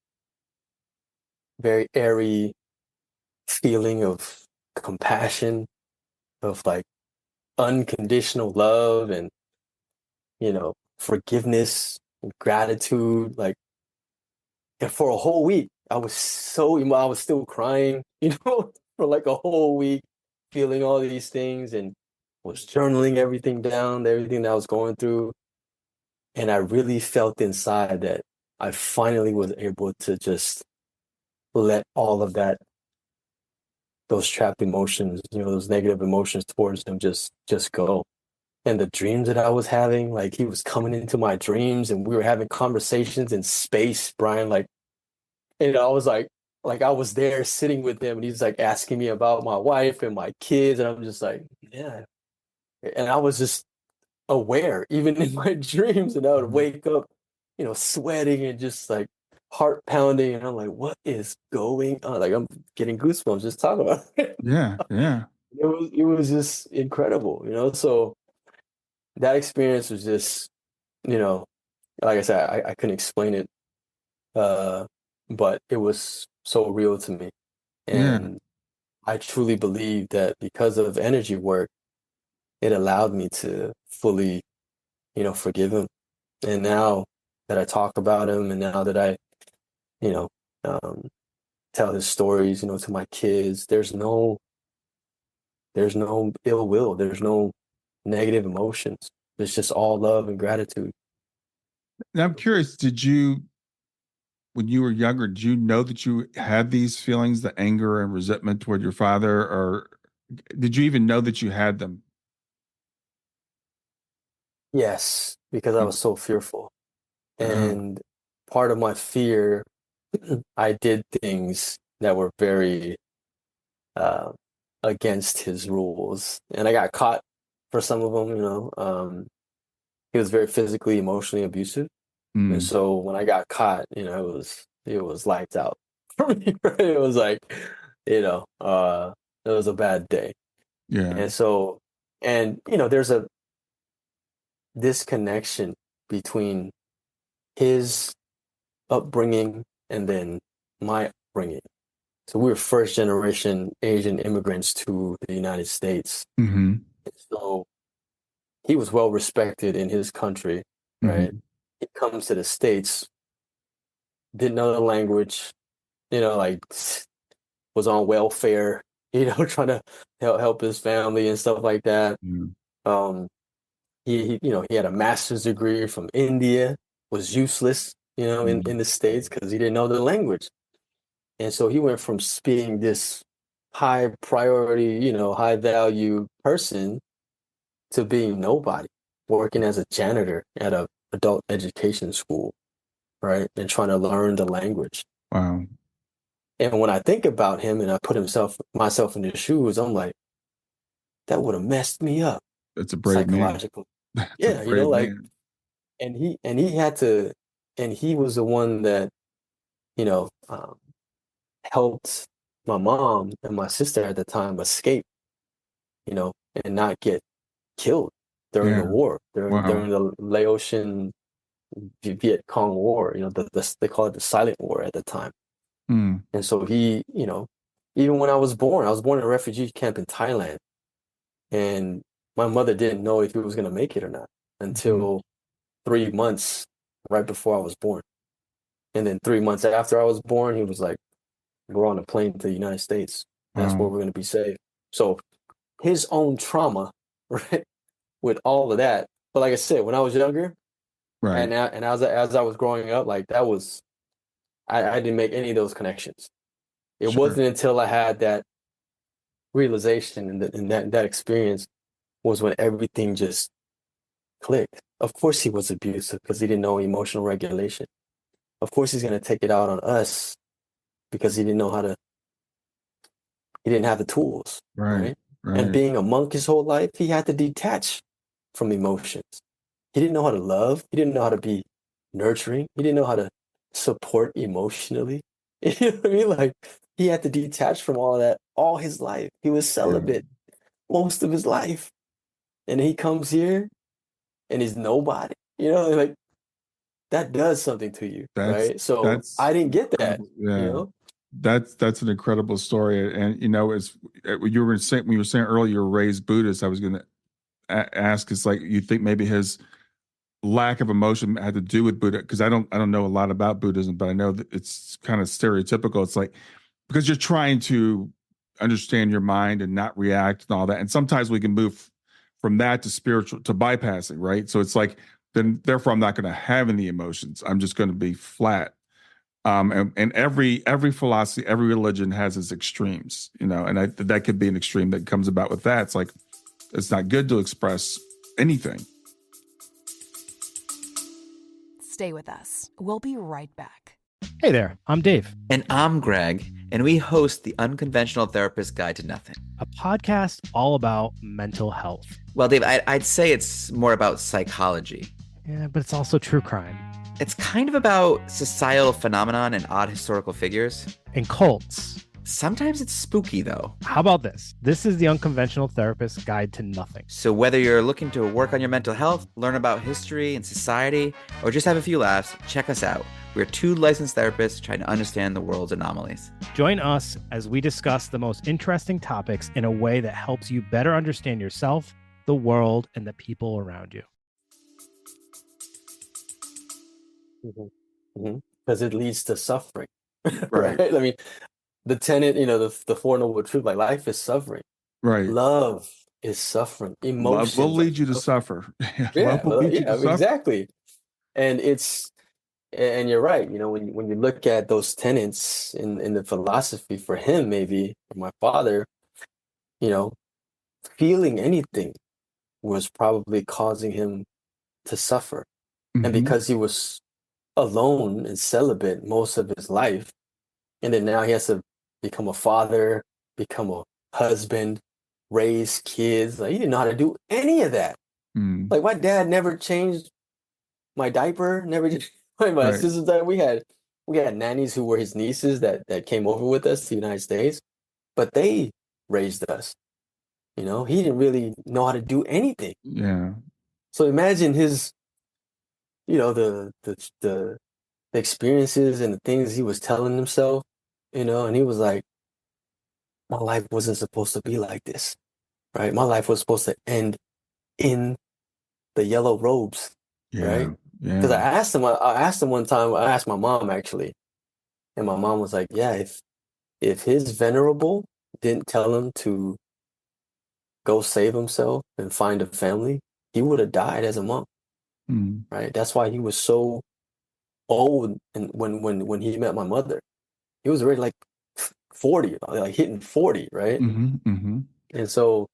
very airy feeling of compassion, of like unconditional love and, forgiveness and gratitude. Like, and for a whole week, I was I was still crying, for like a whole week, feeling all these things and was journaling everything down, everything that I was going through. And I really felt inside that I finally was able to just let all of that, those trapped emotions, those negative emotions towards them just go. And the dreams that I was having, like he was coming into my dreams and we were having conversations in space, Brian, like, I was like I was there sitting with him and he's like asking me about my wife and my kids. And I'm just like, yeah. And I was just aware, even in my dreams. And I would Mhm. wake up, sweating and just like heart pounding. And I'm like, what is going on? Like I'm getting goosebumps just talking about it. Yeah, yeah, It was just incredible. So that experience was just, you know, like I said, I couldn't explain it. Uh, but it was so real to me. yeah. And I truly believe that because of energy work, it allowed me to fully, forgive him. And now that I talk about him and now that I, you know, um, tell his stories, to my kids, there's no ill will. There's no negative emotions. It's just all love and gratitude. Now I'm curious, when you were younger, did you know that you had these feelings, the anger and resentment toward your father, or did you even know that you had them? Yes, because I Mm. was so fearful. Oh, And part of my fear, I did things that were very uh, against his rules, and I got caught for some of them. He was very physically, emotionally abusive, and mm, so when I got caught, it was lights out for me. Right? It was like, it was a bad day, yeah. and so, and there's a disconnection between his upbringing and then my upbringing. So we were first generation Asian immigrants to the United States. Hmm. So he was well respected in his country, right? Hmm. He comes to the States, didn't know the language, like was on welfare, trying to help his family and stuff like that. Mm. Um, he had a master's degree from India, was useless, in Mm. the States because he didn't know the language. And so he went from being this high priority, high value person to being nobody, working as a janitor at a adult education school, right? And trying to learn the language. Wow, And when I think about him and I put myself in his shoes, I'm like, that would have messed me up that's a brave man. psychologically. That's a Yeah, brave like, man. and he had to, and he was the one that, you know, um, helped my mom and my sister at the time escape, and not get killed during Yeah. the war, during Wow. the Laotian Viet Cong War, they call it the Silent War at the time. Mm. And so even when I was born in a refugee camp in Thailand. And my mother didn't know if he was going to make it or not until 3 months right before I was born. And then 3 months after I was born, he was like, we're on a plane to the United States. That's where Wow. we're going to be safe. So his own trauma, right, with all of that. But like I said, when I was younger Right. and as I was growing up, like that was, I didn't make any of those connections. It Sure. wasn't until I had that realization and that experience was when everything just clicked. Of course he was abusive because he didn't know emotional regulation. Of course he's going to take it out on us because he didn't have the tools, Right. right? And Right. being a monk his whole life, he had to detach from emotions. He didn't know how to love. He didn't know how to be nurturing. He didn't know how to support emotionally. You know what I mean? Like he had to detach from all of that all his life. He was Yeah. celibate most of his life. And he comes here and he's nobody. You know, like that does something to you, That's right? So I that's didn't get that, incredible. you Yeah. know? That's an incredible story. And it's you were saying when you were saying earlier you were raised Buddhist, I was going to ask, is like you think maybe his lack of emotion had to do with Buddha, because I don't know a lot about Buddhism, but I know that it's kind of stereotypical. It's like because you're trying to understand your mind and not react and all that, and sometimes we can move from that to spiritual to bypassing, right? So it's like then therefore I'm not going to have any emotions. I'm just going to be flat. And every philosophy, every religion has its extremes, and that could be an extreme that comes about with that. It's like it's not good to express anything. Stay with us. We'll be right back. Hey there, I'm Dave, And I'm Greg, and we host the Unconventional Therapist Guide to Nothing. a podcast all about mental health. Well, Dave, I'd say it's more about psychology. Yeah, but it's also true crime It's kind of about societal phenomenon and odd historical figures. and cults. Sometimes it's spooky, though. How about this? This is the Unconventional Therapist Guide to Nothing. So whether you're looking to work on your mental health, learn about history and society, or just have a few laughs, check us out. We're two licensed therapists trying to understand the world's anomalies. Join us as we discuss the most interesting topics in a way that helps you better understand yourself, the world, and the people around you. Because it leads to suffering, Right. right? I mean, the tenet, the Four Noble Truth, like life is suffering. Right. Love is suffering. Love will Emotions lead you to are suffer. yeah, Love will lead you to suffer. exactly. And and you're right. When you look at those tenets in the philosophy for him, maybe for my father, you know, feeling anything was probably causing him to suffer. And Mhm. because he was alone and celibate most of his life, and then now he has to become a father, become a husband, raise kids. Like he didn't know how to do any of that. Mm. Like my dad never changed my diaper, never did my Right. sister's diaper. We had nannies who were his nieces that came over with us to the United States, but they raised us. He didn't really know how to do anything. Yeah. So imagine his, the experiences and the things he was telling himself, and he was like, my life wasn't supposed to be like this, right? My life was supposed to end in the yellow robes, right? Yeah. Because Yeah. I asked him one time, I asked my mom actually, and my mom was like, yeah, if his venerable didn't tell him to go save himself and find a family, he would have died as a monk, Mm. right? That's why he was so old, and when he met my mother, he was already like 40, like hitting 40, right? Mm-hmm. Mm-hmm. And so,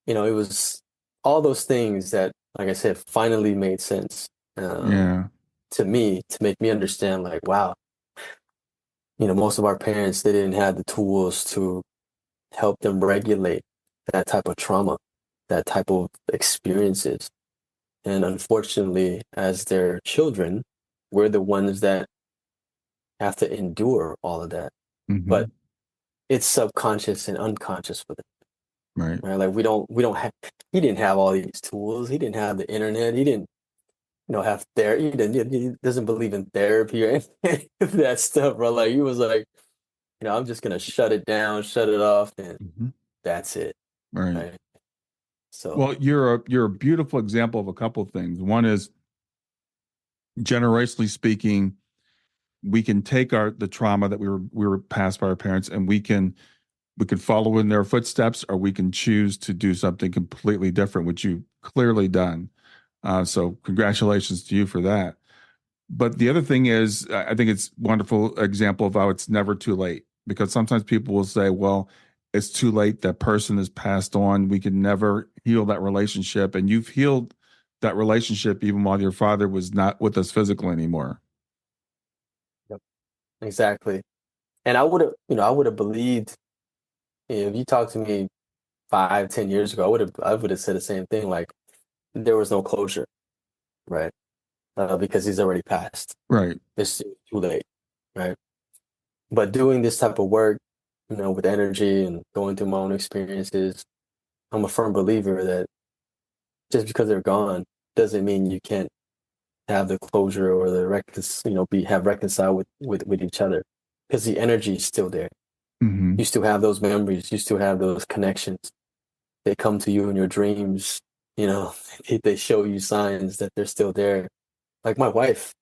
it was all those things that, like I said, finally made sense Yeah. to me to make me understand, like, wow, most of our parents, they didn't have the tools to help them regulate that type of trauma, that type of experiences. And unfortunately, as their children, we're the ones that have to endure all of that. Mm-hmm. But it's subconscious and unconscious for them, Right. right? Like we don't have, he didn't have all these tools. He didn't have the internet. He didn't, have therapy. He doesn't believe in therapy or any of that stuff, bro. Like he was like, I'm just gonna shut it down, shut it off, and Mm-hmm. that's it, Right. right? So Well, you're a beautiful example of a couple of things. One is, generationally speaking, we can take the trauma that we were passed by our parents, and we can follow in their footsteps, or we can choose to do something completely different, which you've clearly done. So congratulations to you for that. But the other thing is, I think it's a wonderful example of how it's never too late, because sometimes people will say, well, it's too late. That person has passed on. We can never heal that relationship. And you've healed that relationship even while your father was not with us physically anymore. yep, exactly. And I would have believed if you talked to me 5, 10 years ago, I would have said the same thing. Like there was no closure, right? Because he's already passed. Right. It's too late, right? But doing this type of work, with energy and going through my own experiences, I'm a firm believer that just because they're gone doesn't mean you can't have the closure or the have reconciled with each other, because the energy is still there. Mm-hmm. You still have those memories. You still have those connections. They come to you in your dreams. You know, they show you signs that they're still there. Like my wife,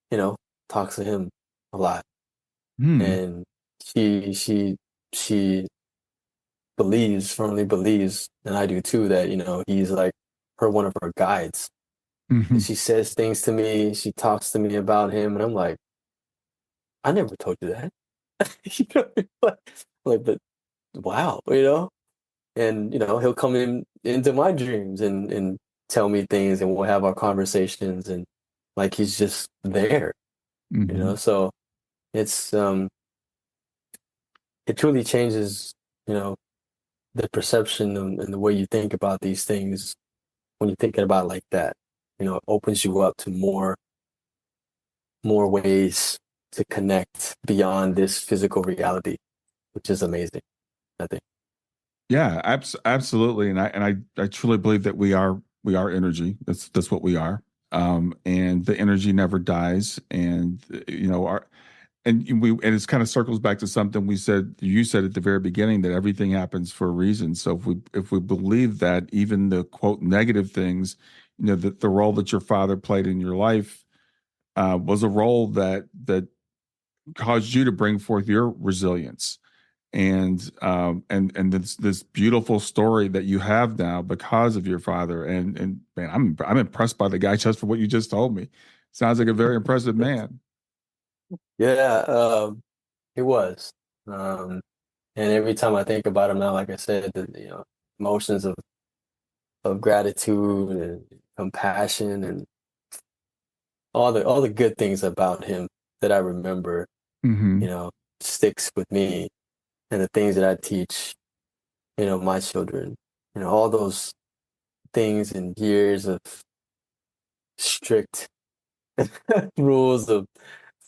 you know, talks to him a lot, Hmm. and she firmly believes, and I do too, that he's like one of her guides. Mm-hmm. And she says things to me. She talks to me about him, and I'm like, I never told you that. You know, but wow, and he'll come into my dreams and tell me things, and we'll have our conversations, and like he's just there. Mm-hmm. So it's it truly changes, you know the perception and the way you think about these things when you think about it like that. It opens you up to more ways to connect beyond this physical reality, which is amazing, I think. Yeah, absolutely. And I truly believe that we are energy. That's what we are. And the energy never dies. And our and it's kind of circles back to something you said at the very beginning, that everything happens for a reason. So if we believe that, even the quote negative things, that the role that your father played in your life was a role that caused you to bring forth your resilience, and this beautiful story that you have now because of your father. And man, I'm impressed by the guy just for what you just told me. Sounds like a very impressive man. Yeah, it was. Um, and every time I think about him now, like I said, emotions of gratitude and compassion and all the good things about him that I remember, Hmm. you know, sticks with me, and the things that I teach, my children, all those things and years of strict rules of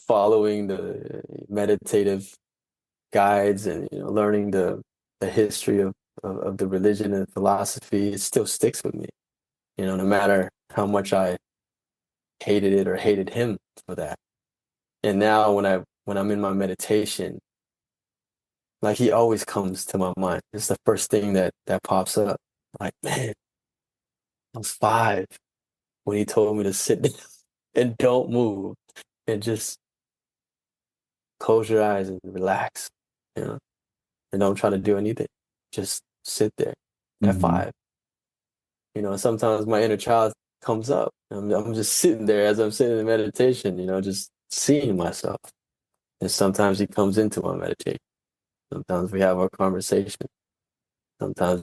following the meditative guides, and learning the history of the religion and philosophy. It still sticks with me, no matter how much I hated it or hated him for that. And now when I'm in my meditation, like he always comes to my mind. It's the first thing that pops up. Like, man, I was 5 when he told me to sit down and don't move and just close your eyes and relax, you know, and don't try to do anything. Just sit there at Hmm. 5. Sometimes my inner child comes up. I'm just sitting there as I'm sitting in meditation, just seeing myself. And sometimes he comes into my meditation. Sometimes we have our conversation. Sometimes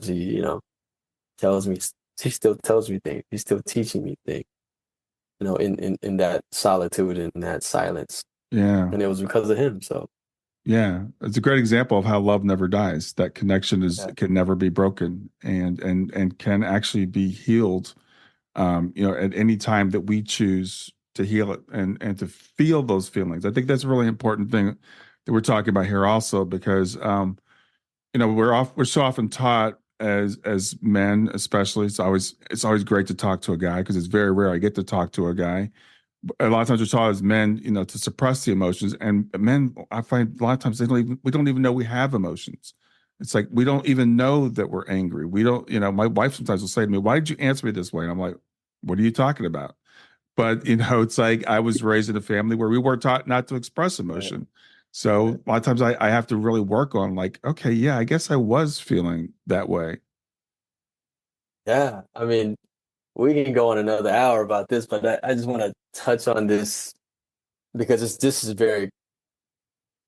tells me, he still tells me things. He's still teaching me things, in that solitude and that silence. Yeah. And it was because of him. So, Yeah, it's a great example of how love never dies. That connection is yeah. can never be broken, and can actually be healed. At any time that we choose to heal it, and to feel those feelings. I think that's a really important thing that we're talking about here, also, because we're so often taught as men, especially. It's always great to talk to a guy, because it's very rare I get to talk to a guy. A lot of times we're taught as men, to suppress the emotions, and men, I find a lot of times we don't even know we have emotions. It's like we don't even know that we're angry. We don't, my wife sometimes will say to me, "Why did you answer me this way?" And I'm like, "What are you talking about?" But it's like I was raised in a family where we were taught not to express Right. emotion. So Right. a lot of times I have to really work on like, okay, yeah, I guess I was feeling that way. Yeah. I mean, we can go on another hour about this, but I just want to touch on this because this is very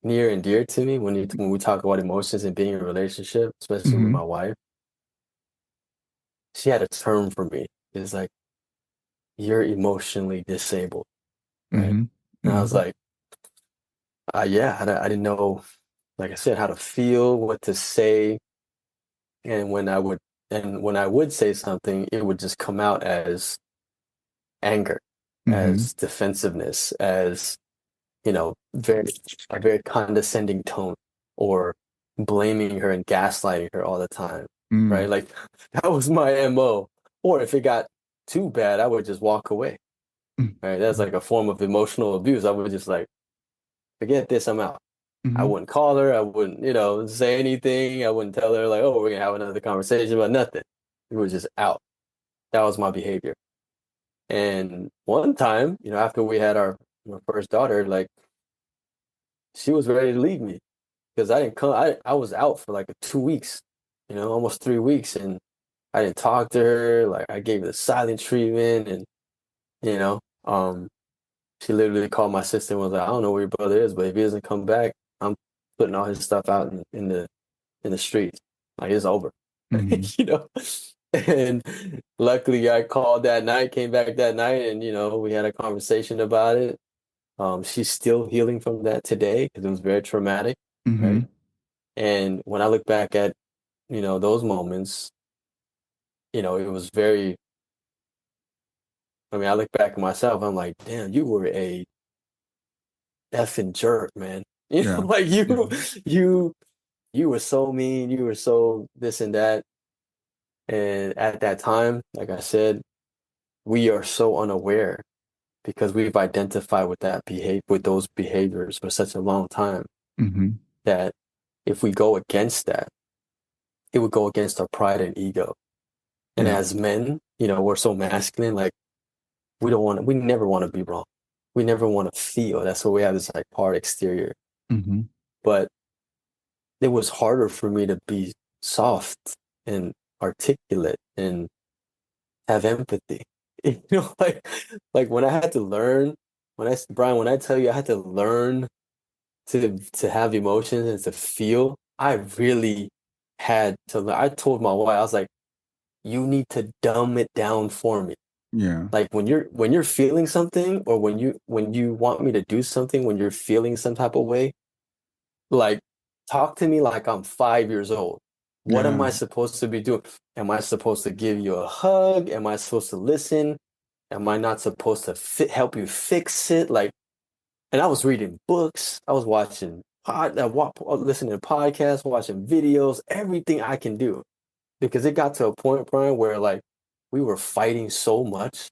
near and dear to me when we talk about emotions and being in a relationship, especially with Mm-hmm. my wife. She had a term for me. It's like, you're emotionally disabled, right? Mm-hmm. And I was Mm-hmm. like, yeah, I didn't know, like I said, how to feel, what to say. And when I would say something, it would just come out as anger, Mm-hmm. as defensiveness, as, very a very condescending tone, or blaming her and gaslighting her all the time, Mm-hmm. right? Like that was my MO. Or if it got too bad, I would just walk away. Right? That's like a form of emotional abuse. I would just like, forget this, I'm out. I Mm-hmm. wouldn't call her. I wouldn't, say anything. I wouldn't tell her like, oh, we're gonna have another conversation about nothing. We were just out. That was my behavior. And one time, after we had our first daughter, like she was ready to leave me because I didn't come. I was out for like 2 weeks, almost 3 weeks, and I didn't talk to her. Like I gave her the silent treatment, and you know, um, she literally called my sister and was like, "I don't know where your brother is, but if he doesn't come back, I'm putting all his stuff out in the streets. Like it's over." Mm-hmm. you know. And luckily, I called that night, came back that night, and we had a conversation about it. She's still healing from that today because it was very traumatic, Mm-hmm. right? And when I look back at those moments, it was very. I mean, I look back at myself, I'm like, damn, you were a effing jerk, man. Yeah. Like Yeah. you you were so mean, you were so this and that. And at that time, like I said, we are so unaware because we've identified with with those behaviors for such a long time Mm-hmm. that if we go against that, it would go against our pride and ego. And Yeah. as men, we're so masculine, like we never want to be wrong. We never want to feel. That's why we have this like hard exterior. Mm-hmm. But it was harder for me to be soft and articulate and have empathy. Like when I had to learn, Brian, when I tell you I had to learn to have emotions and to feel, I really had to learn. I told my wife, I was like, you need to dumb it down for me. Yeah. Like when you're feeling something, or when you want me to do something, when you're feeling some type of way, like talk to me like I'm 5 years old. What am Yeah. I supposed to be doing? Am I supposed to give you a hug? Am I supposed to listen? Am I not supposed to help you fix it? Like, and I was reading books. I was watching listening to podcasts, watching videos, everything I can do, because it got to a point, Brian, where like we were fighting so much,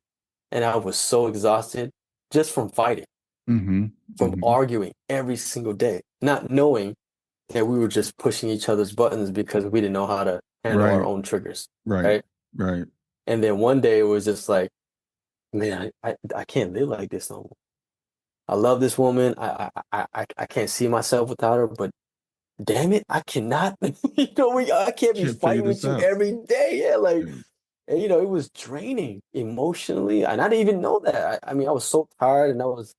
and I was so exhausted just from fighting, Mm-hmm. from Mm-hmm. arguing every single day, not knowing that we were just pushing each other's buttons because we didn't know how to handle our Right. own triggers, Right. right? Right. And then one day it was just like, man, I can't live like this no more. I love this woman. I can't see myself without her, but damn it, I cannot. I can't be Can't figure fighting this with you out. every day. Yeah, like, Yeah. and it was draining emotionally, and I didn't even know that. I mean, I was so tired, and I was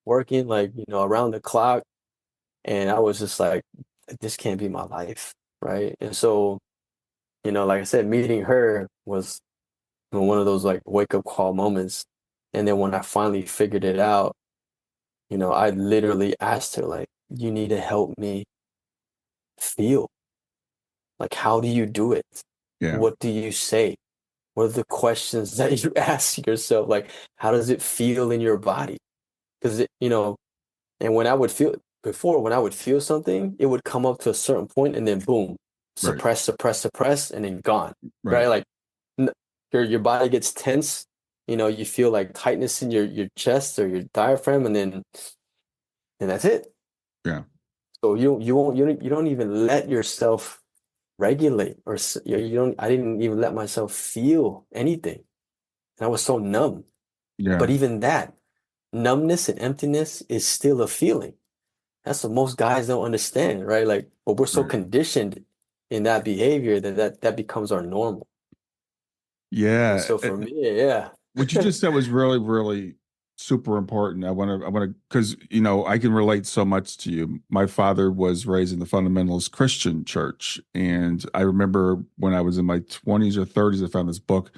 working like around the clock, and I was just like, this can't be my life, right? And so, like I said, meeting her was one of those like wake up call moments. And then when I finally figured it out, I literally asked her, like, you need to help me feel. Like, how do you do it? Yeah. What do you say? What are the questions that you ask yourself? Like, how does it feel in your body? Because and when I would feel before, when I would feel something, it would come up to a certain point and then boom, Right. suppress, suppress, suppress, and then gone. Right. Right? Like your body gets tense. You feel like tightness in your chest or your diaphragm, and that's it. Yeah. So you don't even let yourself regulate, or you don't. I didn't even let myself feel anything, and I was so numb. Yeah. But even that numbness and emptiness is still a feeling. That's what most guys don't understand, right? Like, but we're so Right. conditioned in that behavior that becomes our normal. And Yeah. so for me, yeah. What you just said was really, really super important. Because, I can relate so much to you. My father was raised in the fundamentalist Christian church. And I remember when I was in my 20s or 30s, I found this book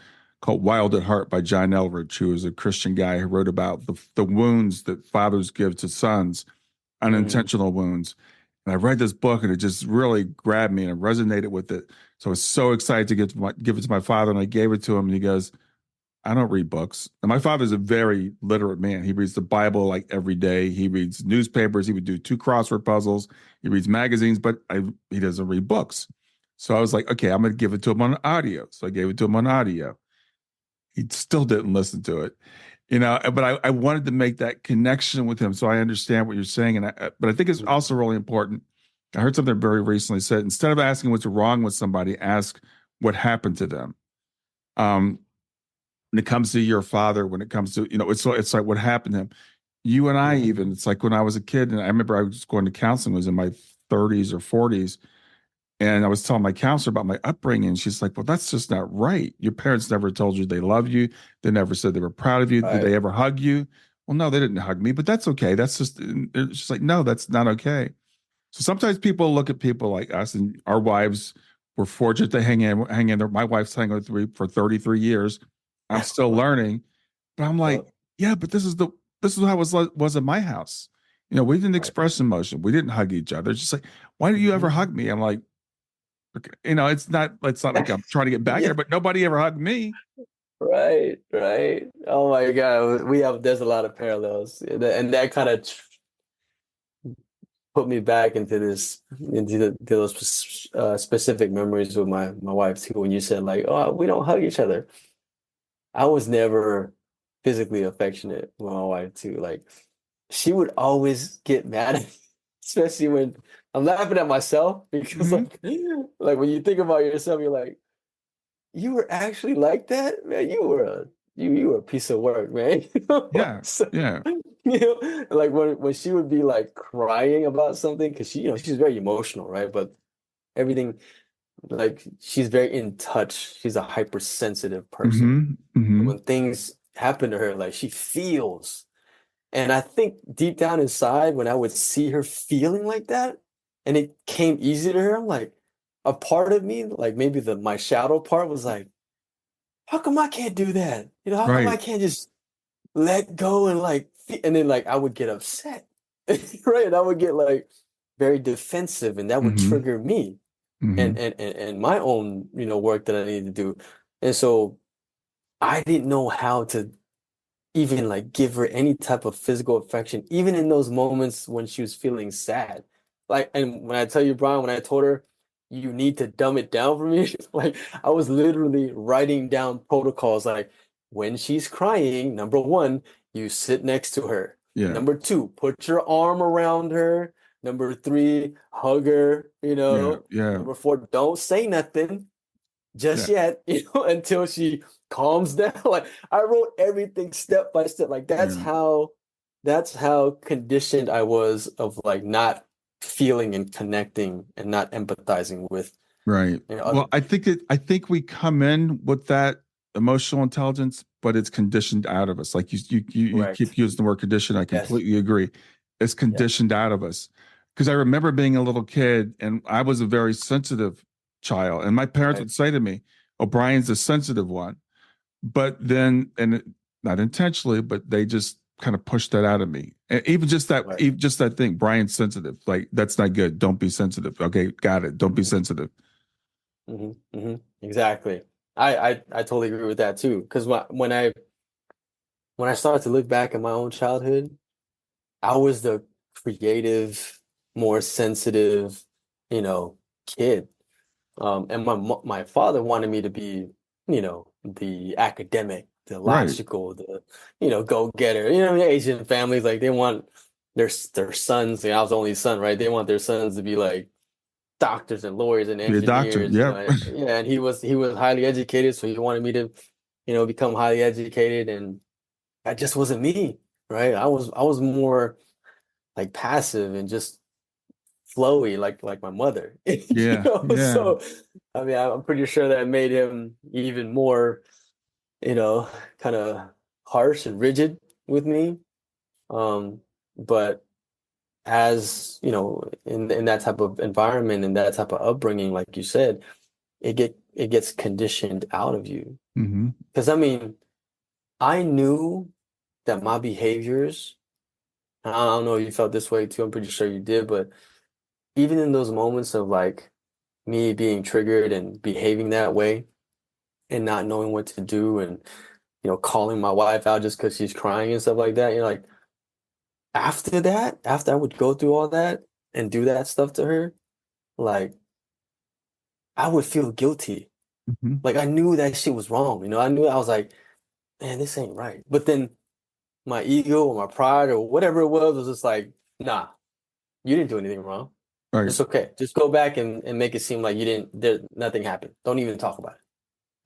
called Wild at Heart by John Eldredge, who was a Christian guy who wrote about the wounds that fathers give to sons, Mm, unintentional wounds. And I read this book and it just really grabbed me and I resonated with it. So I was so excited to give it to my father, and I gave it to him, and he goes, I don't read books. And my father's a very literate man. He reads the Bible like every day. He reads newspapers. He would do 2 crossword puzzles. He reads magazines, but he doesn't read books. So I was like, okay, I'm going to give it to him on audio. So I gave it to him on audio. He still didn't listen to it, but I wanted to make that connection with him. So I understand what you're saying. But I think it's also really important. I heard something very recently said, instead of asking what's wrong with somebody, ask what happened to them. When it comes to your father, when it comes to, it's like what happened to him. You and I, even, it's like when I was a kid, and I remember I was going to counseling, I was in my 30s or 40s, and I was telling my counselor about my upbringing, and she's like, well, that's just not right. Your parents never told you they love you. They never said they were proud of you. Did right. they ever hug you? Well, no, they didn't hug me, but that's okay. That's just, it's just like, no, that's not okay. So sometimes people look at people like us, and our wives were fortunate to hang in there. My wife's hanging with me for 33 years. I'm still learning, but I'm like, Yep. yeah, but this is how it was in my house. We didn't Right. express emotion. We didn't hug each other. It's just like, why do you ever Mhm. hug me? I'm like, okay, it's not like I'm trying to get back Yeah. there, but nobody ever hugged me. Right. Right. Oh my God. There's a lot of parallels, and that kind of put me back into those specific memories with my wife too. When you said like, oh, we don't hug each other. I was never physically affectionate with my wife too. Like, she would always get mad at me, especially when I'm laughing at myself because Hmm. like when you think about yourself, you're like, you were actually like that, man. You were a piece of work, man. Yeah, So, yeah. like when she would be like crying about something, because she's very emotional, right? But everything, like, she's very in touch. She's a hypersensitive person. Hmm. Hmm. When things happen to her, like, she feels. And I think deep down inside, when I would see her feeling like that, and it came easy to her, I'm like, a part of me, like maybe my shadow part was like, how come I can't do that? How come I Right. can't just let go and like, and then like I would get upset, right? And I would get like very defensive, and that would Hmm. trigger me and Hmm. my own, work that I need to do. And so I didn't know how to even like give her any type of physical affection, even in those moments when she was feeling sad. Like, and when I tell you, Brian, when I told her you need to dumb it down for me, like I was literally writing down protocols like when she's crying, number one, you sit next to her. Yeah, Number two, put your arm around her. Number three, hug her, yeah, yeah, Number four, don't say nothing yeah. just yet, until she calms down. Like, I wrote everything step by step. Like, Yeah. that's how conditioned I was of like not feeling and connecting and not empathizing with, Right. other Well, I people. think I think we come in with that emotional intelligence, but it's conditioned out of us. Like you Correct. keep using the word condition. I Yes. completely agree. It's Yeah. conditioned out of us. Because I remember being a little kid, and I was a very sensitive child, and my parents Right. would say to me, "O'Brien's the sensitive one." But then, not intentionally, but they just kind of pushed that out of me. And Right. even just that thing, Brian's sensitive. Like, that's not good. Don't be sensitive. Okay, got it. Don't be Hmm. sensitive. Exactly. I totally agree with that too. Because when I started to look back at my own childhood, I was the creative, more sensitive, you know, kid. And my father wanted me to be, the academic, the Right. logical, the, go-getter. Asian families, like, they want their sons. I was the only son, right? They want their sons to be like doctors and lawyers and Be a doctor. engineers, Yeah. yeah, and he was highly educated, so he wanted me to, become highly educated, and that just wasn't me, right? I was more like passive and just flowy, like my mother, Yeah. Yeah. So I mean, I'm pretty sure that made him even more, kind of harsh and rigid with me. But as in that type of environment and that type of upbringing, like you said, it gets conditioned out of you. Hmm. Because I mean, I knew that my behaviors, and I don't know if you felt this way too, I'm pretty sure you did, but even in those moments of like me being triggered and behaving that way and not knowing what to do, and calling my wife out just because she's crying and stuff like that, like after that, after I would go through all that and do that stuff to her, like I would feel guilty. Hmm. Like I knew that shit was wrong. I knew, I was like, man, this ain't right. But then my ego or my pride or whatever it was just like, nah, you didn't do anything wrong. Right. It's okay. Just go back and make it seem like you didn't, nothing happened. Don't even talk about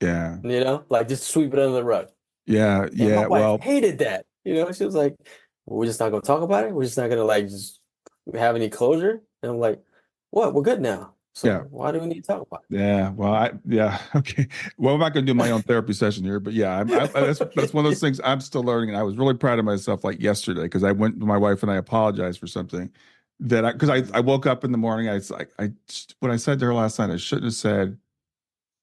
Yeah. it. Like just sweep it under the rug. Yeah. And my Yeah. wife Well, hated that. She was like, we're just not gonna talk about it. We're just not gonna like just have any closure. And I'm like, what? We're good now. yeah. So why do we need to talk about Yeah. Well, yeah. Okay. Well, I'm not going to do my own therapy session here, but yeah, it? that's one of those things I'm still learning. And I was really proud of myself like yesterday because I went to my wife and I apologized for something because I woke up in the morning. I was like, what I said to her last night, I shouldn't have said.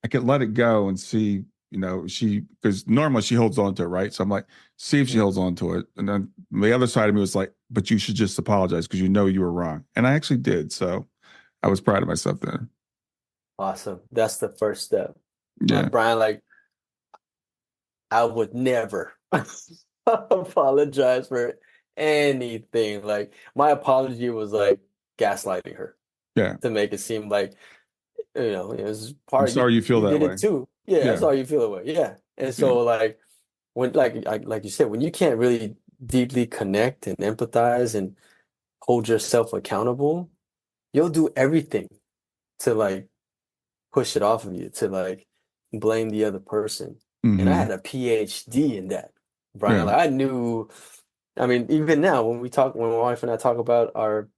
I could let it go and see, because normally she holds on to it, right? So I'm like, see if she holds on to it. And then the other side of me was like, but you should just apologize because you were wrong. And I actually did. So I was proud of myself then. Awesome. That's the first step. Yeah. Brian, like I would never apologize for anything. Like my apology was like gaslighting her Yeah. to make it seem like, it was I'm part of you. sorry you feel You that did way. it too. Yeah, I Yeah. saw you feel that way. Yeah. And Yeah. so like when like you said, when you can't really deeply connect and empathize and hold yourself accountable, you'll do everything to like push it off of you, to like blame the other person. And I Hmm. had a PhD in that, Brian. Yeah. Like I knew, I mean, even now when my wife and I talk about our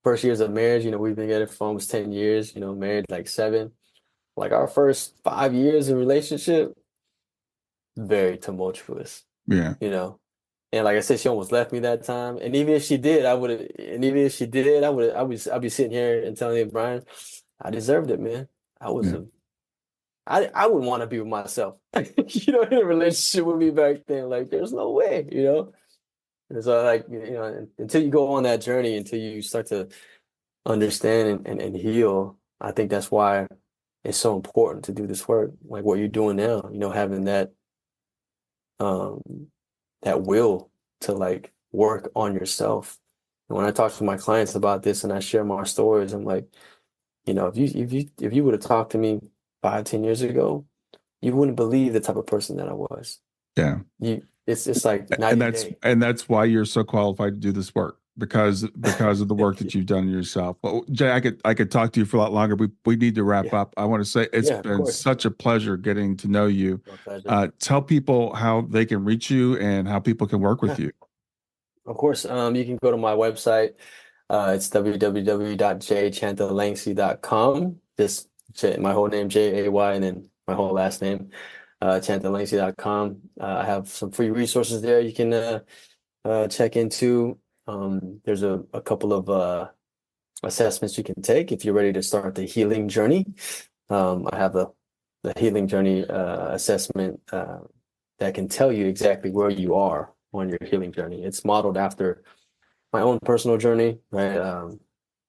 first years of marriage, we've been together for almost 10 years, married like 7. Like our first 5 years of relationship, very tumultuous, Yeah. you know. And like I said, she almost left me that time. And even if she did, I'd be sitting here and telling you, Brian, I deserved it, man. I was Yeah. a I wouldn't want to be with myself, in a relationship with me back then. Like, there's no way. And so, like, until you go on that journey, until you start to understand and heal, I think that's why it's so important to do this work, like what you're doing now. Having um that will to like work on yourself. And when I talk to my clients about this and I share my stories, I'm like, if you would have talked to me 5, 10 years ago, you wouldn't believe the type of person that I was. Yeah. It's like night And and that's day. and that's why you're so qualified to do this work because of the work Thank you. that you've done yourself. Well, Jay, I could talk to you for a lot longer. We need to wrap Yeah, up. I want to say it's yeah, of been course. such a pleasure getting to know you. My pleasure. Tell people how they can reach you and how people can work with Yeah, you. of course. You can go to my website. It's www.jaychanthlangsy.com. Just my whole name, Jay, and then my whole last name, chanthlangsy.com. I have some free resources there you can check into. There's a couple of assessments you can take if you're ready to start the healing journey. I have the healing journey assessment that can tell you exactly where you are on your healing journey. It's modeled after my own personal journey, right?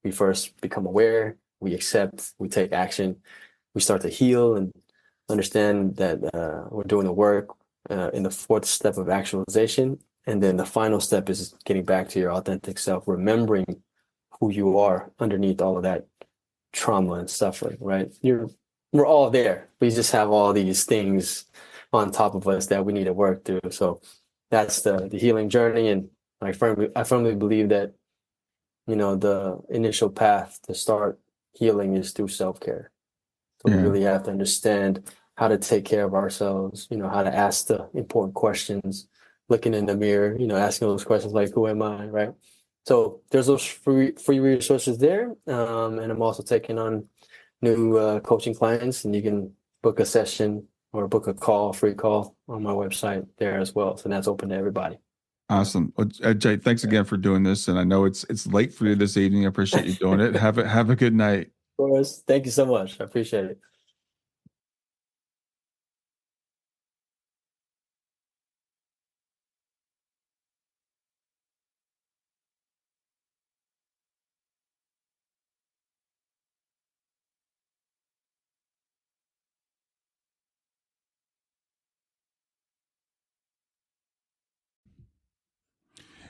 We first become aware, we accept, we take action, we start to heal and understand that we're doing the work in the fourth step of actualization. And then the final step is getting back to your authentic self, remembering who you are underneath all of that trauma and suffering, right? We're all there. We just have all these things on top of us that we need to work through. So that's the healing journey. And I firmly believe that, the initial path to start healing is through self-care. So we Yeah. really have to understand how to take care of ourselves, how to ask the important questions, looking in the mirror, asking those questions like, who am I, right? So there's those free resources there. And I'm also taking on new coaching clients, and you can book a session or book a free call on my website there as well. So that's open to everybody. Awesome. Well, Jay, thanks again for doing this. And I know it's late for you this evening. I appreciate you doing it. Have a good night. Of course. Thank you so much. I appreciate it.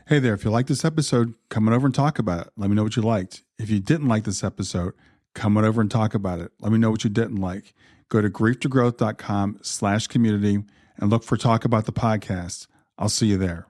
Hey there, if you liked this episode, come on over and talk about it. Let me know what you liked. If you didn't like this episode, come on over and talk about it. Let me know what you didn't like. Go to grieftogrowth.com/community and look for Talk About the Podcast. I'll see you there.